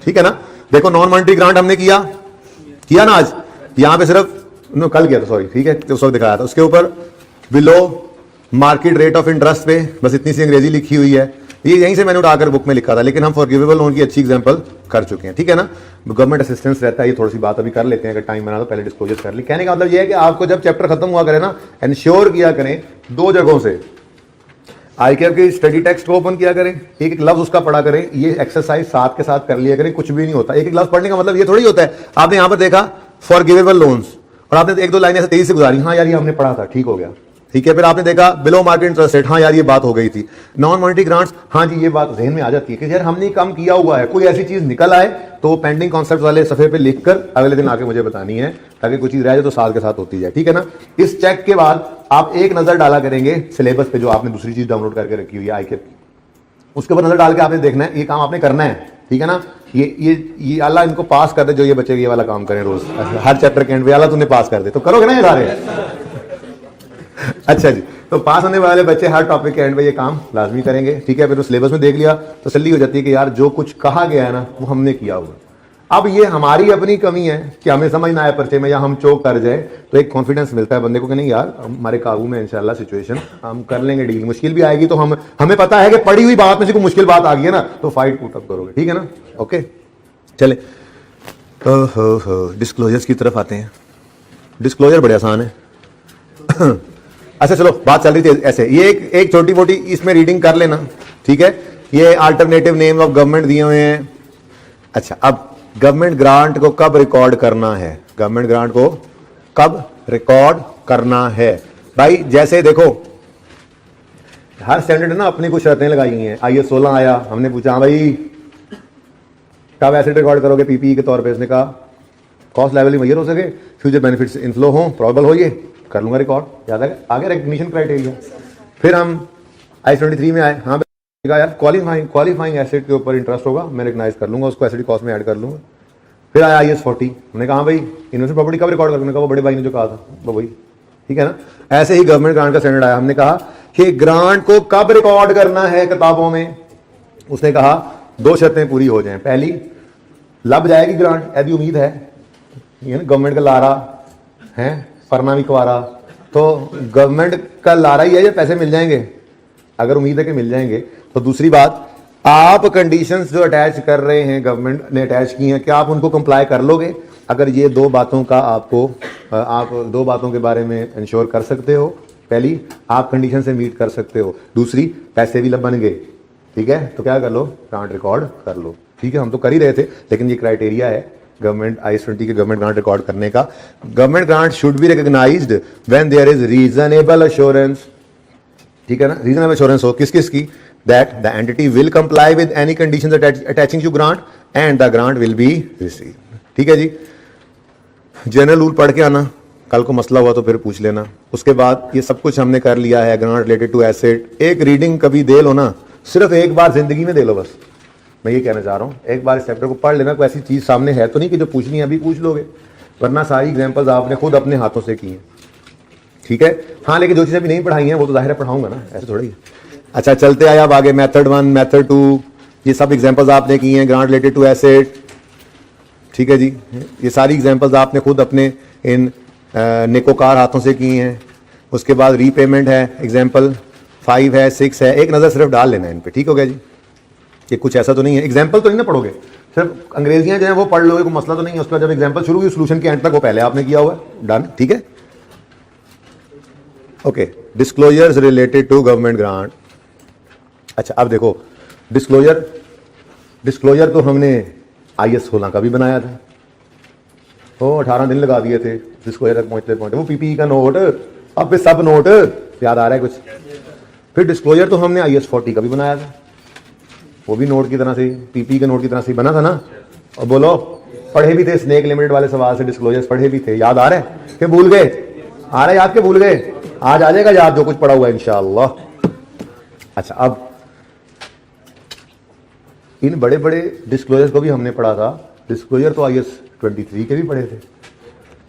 ठीक है ना। देखो नॉन मॉनिटरी ग्रांट हमने किया ना आज, यहां पे सिर्फ कल किया था, सॉरी, ठीक है, उस वक्त दिखाया था। उसके ऊपर below market rate of interest पे बस इतनी सी अंग्रेजी लिखी हुई है, ये यहीं से मैंने उठाकर बुक में लिखा था, लेकिन हम फॉरगिवेबल लोन की अच्छी एग्जांपल कर चुके हैं, ठीक है ना। गवर्नमेंट असिस्टेंस रहता है, ये थोड़ी सी बात अभी कर लेते हैं, अगर टाइम बना तो पहले डिस्क्लोजर कर ली। कहने का मतलब ये है कि आपको जब चैप्टर खत्म हुआ करे ना, इंश्योर किया करें 2 जगहों से, ICAP की स्टडी टेक्स्ट को ओपन किया करें, एक एक लफ्ज उसका पढ़ा करें, ये एक्सरसाइज साथ के साथ कर लिया करें, कुछ भी नहीं होता। एक एक लफ्ज पढ़ने का मतलब ये थोड़ी होता है आपने यहां पर देखा फॉरगिवेबल लोन्स और आपने 1-2 लाइनें ऐसे तेजी से गुजारी, हाँ यार ये हमने पढ़ा था, ठीक हो गया, ठीक है। फिर आपने देखा बिलो मार्केट इंटरेस्ट रेट, हाँ यार ये बात हो गई थी। नॉन मॉनिटरी ग्रांट्स, हाँ जी ये बात जहन में आ जाती है कि यार हमने काम किया हुआ है, कोई ऐसी चीज निकल आए तो पेंडिंग कॉन्सेप्ट वाले सफे पे लिखकर अगले दिन आके मुझे बतानी है, ताकि कुछ चीज रह जाए तो साथ के साथ होती जाए, ठीक है ना। इस चेक के बाद आप एक नजर डाला करेंगे सिलेबस पे, जो आपने दूसरी चीज डाउनलोड करके रखी हुई है ICAP की, उसके ऊपर नजर डाल के आपने देखना है, ये काम आपने करना है, ठीक है ना। ये अल्लाह इनको पास कर दे, जो ये बच्चे ये वाला काम करें रोज, हर चैप्टर के एंड पे अल्लाह तुमने पास कर दे, तो करोगे ना ये सारे। अच्छा जी, तो पास होने वाले बच्चे हर टॉपिक के एंड पे ये काम लाजमी करेंगे, ठीक है। फिर तो सिलेबस में देख लिया तो तसल्ली हो जाती है कि यार जो कुछ कहा गया है ना वो हमने किया हुआ। अब ये हमारी अपनी कमी है कि हमें समझ ना आए पर्चे में, या हम चौक कर जाए, तो एक कॉन्फिडेंस मिलता है बंदे को कि नहीं यार हमारे काबू में इंशाल्लाह सिचुएशन, हम कर लेंगे डील। मुश्किल भी आएगी तो हमें पता है कि पढ़ी हुई बात में से कोई मुश्किल बात आ गई है ना, तो फाइट पुट अप करोगे, ठीक है ना। ओके चले, डिस्क्लोजर्स की तरफ आते हैं। डिस्क्लोजर बड़े आसान है। अच्छा चलो बात चल रही थी ऐसे, ये एक छोटी मोटी इसमें रीडिंग कर लेना, ठीक है। ये अल्टरनेटिव नेम ऑफ गवर्नमेंट दिए हुए हैं। अच्छा अब गवर्नमेंट ग्रांट को कब रिकॉर्ड करना है, गवर्नमेंट ग्रांट को कब रिकॉर्ड करना है भाई। जैसे देखो हर स्टैंडर्ड ना अपनी कुछ शर्तें लगाई हुई हैं। IS 16 आया, हमने पूछा हाँ भाई कब एसेट रिकॉर्ड करोगे PPE के तौर पे, इसने कहा कॉस्ट लेवल मुहैया हो सके, फ्यूचर बेनिफिट्स इनफ्लो हो, प्रॉबल हो, ये कर लूंगा रिकॉर्ड, याद है आगे रिकग्निशन क्राइटेरिया। फिर हम IS 23 में आए, हाँ यार क्वालिफाइंग एसेट के ऊपर इंटरेस्ट होगा, मैं रिकग्नाइज कर लूंगा उसको, एसेट कॉस्ट में ऐड कर लूंगा। फिर आया IS 40, हमने कहा भाई इन्वेस्टमेंट प्रॉपर्टी कब रिकॉर्ड करूंगा, वो बड़े भाई ने जो कहा था वो वही, ठीक है ना। ऐसे ही गवर्नमेंट ग्रांट का स्टैंडर्ड आया, हमने कहा कि ग्रांट को कब रिकॉर्ड करना है किताबों में, उसने कहा 2 शर्तें पूरी हो जाएं। पहली, लब जाएगी ग्रांट, ऐसी उम्मीद है, गवर्नमेंट का लारा है, फरना भी कुआरा, तो गवर्नमेंट का लारा ही है, ये पैसे मिल जाएंगे, अगर उम्मीद है कि मिल जाएंगे। तो दूसरी बात, आप कंडीशंस जो अटैच कर रहे हैं, गवर्नमेंट ने अटैच की हैं, क्या आप उनको कंप्लाई कर लोगे। अगर ये 2 बातों का आप 2 बातों के बारे में इंश्योर कर सकते हो, पहली आप कंडीशन से मीट कर सकते हो, दूसरी पैसे भी बन गए, ठीक है, तो क्या कर लो, ग्रांट रिकॉर्ड कर लो, ठीक है। हम तो कर ही रहे थे, लेकिन ये क्राइटेरिया है गवर्नमेंट IS 20 के गवर्नमेंट ग्रांट रिकॉर्ड करने का। Government grant should be recognised when there is reasonable assurance, ठीक है ना, रीजनेबल एश्योरेंस हो किस की, that the entity will comply with any conditions attaching to grant and the grant will be receive, ठीक है जी। जनरल रूल पढ़ के आना, कल को मसला हुआ तो फिर पूछ लेना। उसके बाद ये सब कुछ हमने कर लिया है, ग्रांट रिलेटेड टू एसेट। एक रीडिंग कभी दे लो ना, सिर्फ एक बार जिंदगी में दे लो, बस मैं ये कहना चाह रहा हूँ, एक बार इस चैप्टर को पढ़ लेना। कोई ऐसी चीज सामने है तो नहीं कि जो पूछनी है अभी पूछ लोगे, वरना सारी एग्जांपल्स आपने खुद अपने हाथों से की हैं, ठीक है। हाँ लेकिन जो चीजें अभी नहीं पढ़ाई हैं वो तो जाहिर है पढ़ाऊंगा ना, ऐसे थोड़ी है। अच्छा चलते आए अब आगे, मेथड 1 मेथड 2, ये सब एग्जांपल्स आपने की हैं, ग्रांट रिलेटेड टू एसेट, ठीक है जी। ये सारी एग्जांपल्स आपने खुद अपने इन नेकोकार हाथों से की हैं। उसके बाद रीपेमेंट है, एग्जाम्पल 5 है, 6 है, एक नज़र सिर्फ डाल लेना इन पे, ठीक हो गया जी। ये कुछ ऐसा तो नहीं है, एग्जाम्पल तो नहीं ना पढ़ोगे, सिर्फ अंग्रेजियां जो है वो पढ़ लो, कोई मसला तो नहीं है उसका। जब एग्जांपल शुरू हुई सोल्यूशन के एंड तक वो पहले आपने किया हुआ है, डन, ठीक है। Okay, disclosures related to government grant. अच्छा अब देखो, डिस्क्लोजर तो हमने IS 16 का भी बनाया था, तो 18 दिन लगा दिए थे डिस्क्लोजर तक पहुंचते पहुंचते। वो PPE का नोट, अब पे सब नोट याद आ रहा है कुछ। फिर डिस्क्लोजर तो हमने IS 40 का भी बनाया था, वो भी नोट की तरह से, PPE के नोट की तरह से बना था ना। और बोलो, पढ़े भी थे स्नेक लिमिटेड वाले सवाल से, डिस्क्लोजर्स पढ़े भी थे, याद आ रहा है कि भूल गए? आ रहा है याद के भूल गए? आज आ जाएगा याद जो कुछ पढ़ा हुआ है इंशाअल्लाह। अच्छा अब इन बड़े बड़े डिस्क्लोजर्स को भी हमने पढ़ा था। डिस्क्लोजर तो IS 23 के भी पढ़े थे,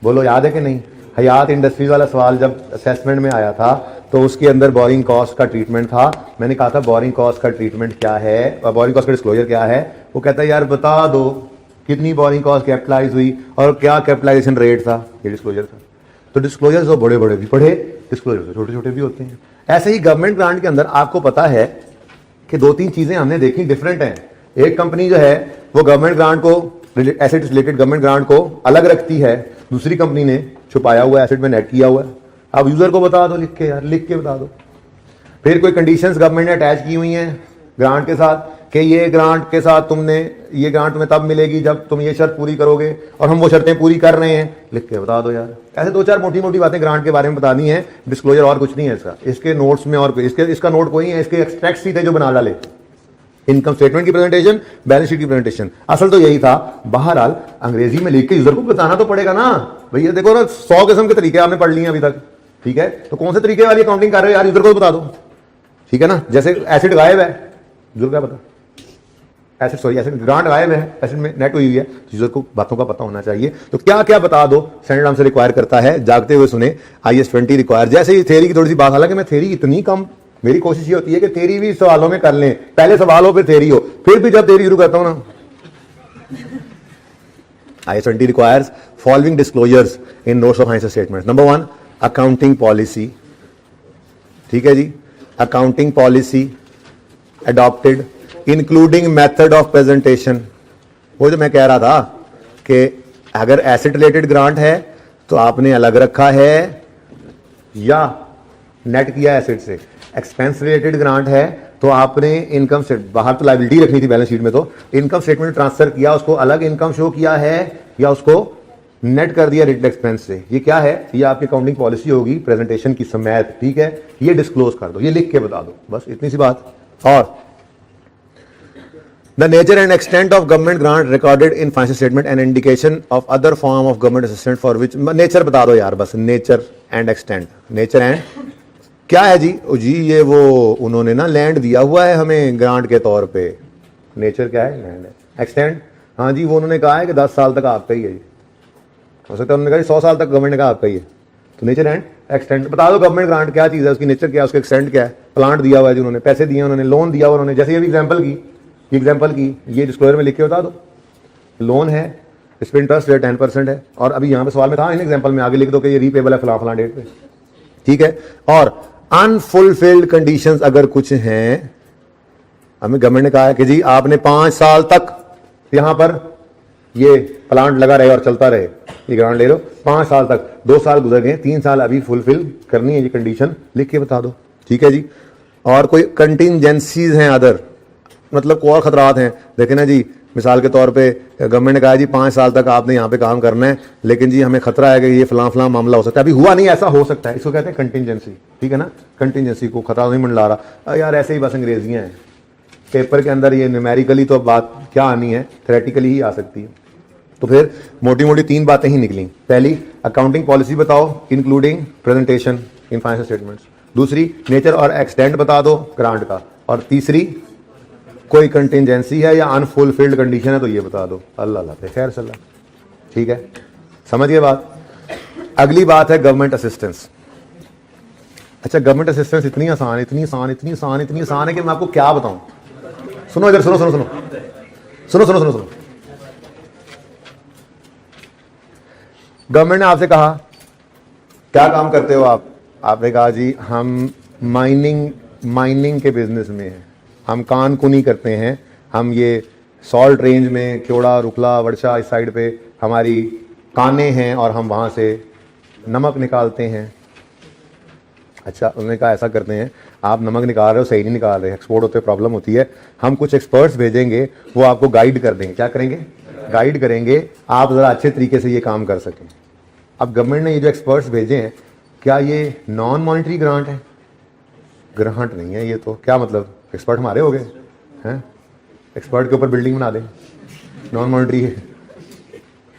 बोलो याद है कि नहीं? हयात इंडस्ट्रीज वाला सवाल जब असेसमेंट में आया था तो उसके अंदर बोरिंग कॉस्ट का ट्रीटमेंट था। मैंने कहा था बोरिंग कॉस्ट का ट्रीटमेंट क्या है और बोरिंग कॉस्ट का डिस्क्लोजर क्या है। वो कहता है यार बता दो कितनी बोरिंग कॉस्ट कैपिटलाइज हुई और क्या कैपिटलाइजेशन रेट था, ये डिस्क्लोजर था। तो डिस्क्लोजर तो बड़े बड़े भी पढ़े, डिस्क्लोजर तो छोटे छोटे भी होते हैं। ऐसे ही गवर्नमेंट ग्रांट के अंदर आपको पता है कि 2-3 चीजें हमने देखी डिफरेंट हैं। एक कंपनी जो है वो गवर्नमेंट ग्रांट को, एसेट रिलेटेड गवर्नमेंट ग्रांट को अलग रखती है, दूसरी कंपनी ने छुपाया हुआ एसेट में नेट किया हुआ है। अब यूजर को बता दो लिख के, यार लिख के बता दो। फिर कोई कंडीशंस गवर्नमेंट ने अटैच की हुई हैं ग्रांट के साथ कि ये ग्रांट के साथ ये ग्रांट तुम्हें तब मिलेगी जब तुम ये शर्त पूरी करोगे, और हम वो शर्तें पूरी कर रहे हैं, लिख के बता दो यार। ऐसे 2-4 मोटी मोटी बातें ग्रांट के बारे में बतानी है। डिस्क्लोजर और कुछ नहीं है इसका, इसके नोट्स में और इसका नोट कोई नहीं है, इसके एक्सट्रैक्ट सीधे जो बना डाले, इनकम स्टेटमेंट की प्रेजेंटेशन, बैलेंस शीट की प्रेजेंटेशन, असल तो यही था। बहरहाल अंग्रेजी में लिख के यूजर को बताना तो पड़ेगा ना भैया। देखो ना 100 किस्म के तरीके आपने पढ़ लिए अभी तक, ठीक है, तो कौन से तरीके वाली अकाउंटिंग कर रहे हो यार, यूजर को बता दो, ठीक है ना। जैसे एसिड गायब है, यूजर क्या पता, एसिड ग्रांट गायब है, एसिड में नेट हुई है, यूजर को बातों का पता होना चाहिए। तो क्या क्या बता दो, स्टैंडर्ड हमसे रिक्वायर करता है, जागते हुए सुने। IS 20 require. जैसे ही थ्योरी की थोड़ी सी बात, हालांकि मैं थ्योरी इतनी कम, मेरी कोशिश ये होती है कि थ्योरी भी सवालों में कर लें, पहले सवाल हो फिर थ्योरी हो, फिर भी जब थ्योरी शुरू करता हूं ना। IS 20 requires following disclosures in notes of financial statements. Number 1, accounting policy, ठीक है जी, accounting policy adopted including method of presentation। वो जो मैं कह रहा था कि अगर एसेट रिलेटेड ग्रांट है तो आपने अलग रखा है या नेट किया एसेट से, एक्सपेंस रिलेटेड ग्रांट है तो आपने इनकम स्टेटमेंट, बाहर तो लायबिलिटी रखनी थी बैलेंस शीट में, तो इनकम स्टेटमेंट ट्रांसफर किया, उसको अलग इनकम शो किया है या उसको नेट कर दिया रिलेटेड एक्सपेंस से। ये क्या है, ये आपकी अकाउंटिंग पॉलिसी होगी प्रेजेंटेशन की समेत, ठीक है। ये डिस्क्लोज कर दो, ये लिख के बता दो, बस इतनी सी बात। और the nature and extent of government grant recorded in financial statement and indication of other form of government assistance for which, nature बता दो यार बस, nature and extent, nature and क्या है जी? जी ये वो उन्होंने ना लैंड दिया हुआ है हमें ग्रांट के तौर पे, नेचर क्या है? लैंड है। एक्सटेंड, हाँ जी वो उन्होंने कहा है कि 10 साल तक आपका ही है, हो सकता है उन्होंने कहा 100 साल तक गवर्नमेंट ने कहा आपका ही है। तो नेचर एंड एक्सटेंड बता दो, गवर्नमेंट ग्रांट क्या चीज़ है, उसकी नेचर क्या है, उसका एक्सटेंड क्या है। प्लांट दिया हुआ है जी उन्होंने, पैसे दिए उन्होंने, लोन दिया हुआ उन्होंने, जैसे ये एग्जाम्पल की ये डिस्क्लोजर में लिख के बता दो। लोन है, इस पर इंटरेस्ट रेट 10% है, और अभी यहाँ पे सवाल में था इन एग्जाम्पल में आगे लिख दो कि ये रीपेबल है फला डेट पे, ठीक है। और अनफुलफिल्ड कंडीशंस अगर कुछ हैं, हमें गवर्नमेंट ने कहा है कि जी आपने 5 साल तक यहां पर ये प्लांट लगा रहे और चलता रहे, ये ग्रांट ले लो 5 साल तक, 2 साल गुजर गए, 3 साल अभी फुलफिल करनी है ये कंडीशन, लिख के बता दो, ठीक है जी। और कोई कंटिजेंसीज हैं अदर, मतलब कोई और खतरात हैं, देखें ना जी, मिसाल के तौर पे गवर्नमेंट ने कहा जी 5 साल तक आपने यहाँ पे काम करना है, लेकिन जी हमें खतरा है कि ये फलां मामला हो सकता है, अभी हुआ नहीं, ऐसा हो सकता है, इसको कहते हैं कंटिजेंसी, ठीक है ना। कंटिजेंसी को खतरा नहीं मंडला रहा यार, ऐसे ही बस अंग्रेजियाँ हैं पेपर के अंदर, ये न्यूमेरिकली तो बात क्या आनी है, थ्योरेटिकली ही आ सकती है। तो फिर मोटी मोटी 3 बातें ही निकली। पहली, अकाउंटिंग पॉलिसी बताओ including presentation in financial statements. दूसरी, नेचर और एक्सटेंट बता दो ग्रांट का। और तीसरी, कोई कंटिजेंसी है या अनफुलफिल्ड कंडीशन है तो ये बता दो। अल्लाह अल्लाह खैर सल्ला, ठीक है, समझिए बात। अगली बात है गवर्नमेंट असिस्टेंस। अच्छा, गवर्नमेंट असिस्टेंस इतनी आसान है कि मैं आपको क्या बताऊं। सुनो इधर, सुनो। गवर्नमेंट ने आपसे कहा क्या काम करते हो आप, आपने कहा जी हम माइनिंग के बिजनेस में हैं, हम कान कुनी करते हैं, हम ये सॉल्ट रेंज में क्योड़ा, रुखला, वर्षा इस साइड पे हमारी कानें हैं और हम वहाँ से नमक निकालते हैं। अच्छा, उन्होंने कहा ऐसा करते हैं, आप नमक निकाल रहे हो सही नहीं निकाल रहे, एक्सपोर्ट होते प्रॉब्लम होती है, हम कुछ एक्सपर्ट्स भेजेंगे, वो आपको गाइड कर देंगे। क्या करेंगे? गाइड करेंगे, आप ज़रा अच्छे तरीके से ये काम कर सकें। अब गवर्नमेंट ने ये जो एक्सपर्ट्स भेजे हैं, क्या ये नॉन मॉनिटरी ग्रांट है? ग्रांट नहीं है ये तो। क्या मतलब, एक्सपर्ट हमारे हो गए हैं? एक्सपर्ट के ऊपर बिल्डिंग बना दें? नॉन मॉनिटरी है,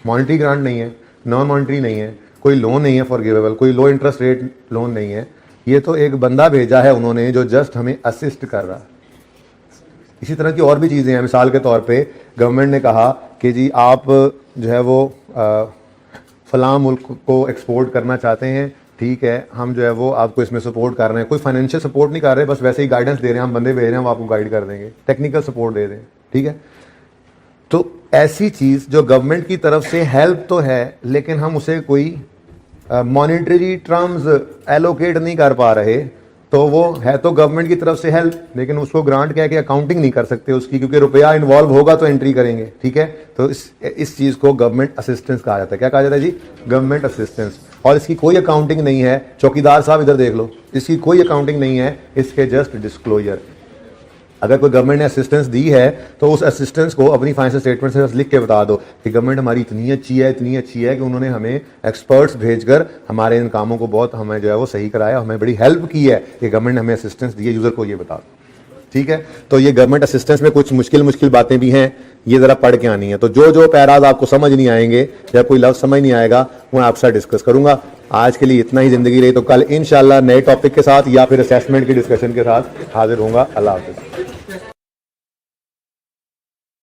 मॉनिटरी ग्रांट नहीं है, नॉन मॉनिटरी नहीं है, कोई लोन नहीं है फॉरगिवेबल, कोई लो इंटरेस्ट रेट लोन नहीं है। ये तो एक बंदा भेजा है उन्होंने जो जस्ट हमें असिस्ट कर रहा है। इसी तरह की और भी चीज़ें हैं। मिसाल के तौर पे गवर्नमेंट ने कहा कि जी आप जो है वो फलां मुल्क को एक्सपोर्ट करना चाहते हैं, ठीक है, हम जो है वो आपको इसमें सपोर्ट कर रहे हैं। कोई फाइनेंशियल सपोर्ट नहीं कर रहे, बस वैसे ही गाइडेंस दे रहे हैं, हम बंदे भेज रहे हैं, वो आपको गाइड कर देंगे, टेक्निकल सपोर्ट दे दें, ठीक है। तो ऐसी चीज़ जो गवर्नमेंट की तरफ से हेल्प तो है, लेकिन हम उसे कोई मॉनिटरी टर्म्स एलोकेट नहीं कर पा रहे, तो वो है तो गवर्नमेंट की तरफ से हेल्प, लेकिन उसको ग्रांट कह के अकाउंटिंग नहीं कर सकते उसकी, क्योंकि रुपया इन्वॉल्व होगा तो एंट्री करेंगे, ठीक है। तो इस चीज़ को गवर्नमेंट असिस्टेंस कहा जाता है। क्या कहा जाता है जी? Government assistance. और इसकी कोई अकाउंटिंग नहीं है। चौकीदार साहब इधर देख लो, इसकी कोई अकाउंटिंग नहीं है, इसके जस्ट डिस्क्लोजर। अगर कोई गवर्नमेंट ने असिस्टेंस दी है तो उस असिस्टेंस को अपनी फाइनेंशियल स्टेटमेंट से बस लिख के बता दो कि गवर्नमेंट हमारी इतनी अच्छी है कि उन्होंने हमें एक्सपर्ट्स भेजकर हमारे इन कामों को बहुत हमें जो है वो सही कराया, हमें बड़ी हेल्प की है, कि गवर्नमेंट ने हमें असिस्टेंस दी है, यूज़र को ये बता दो, ठीक है। तो ये गवर्नमेंट असिस्टेंस में कुछ मुश्किल बातें भी हैं, ये ज़रा पढ़ के आनी है। तो जो पैराज आपको समझ नहीं आएंगे या कोई लफ्ज़ समझ नहीं आएगा, वो मैं आपसे डिस्कस करूंगा। आज के लिए इतना ही ज़िंदगी रही, तो कल इंशाल्लाह नए टॉपिक के साथ या फिर असेसमेंट की डिस्कशन के साथ हाजिर होऊंगा। अल्लाह हाफ़िज़।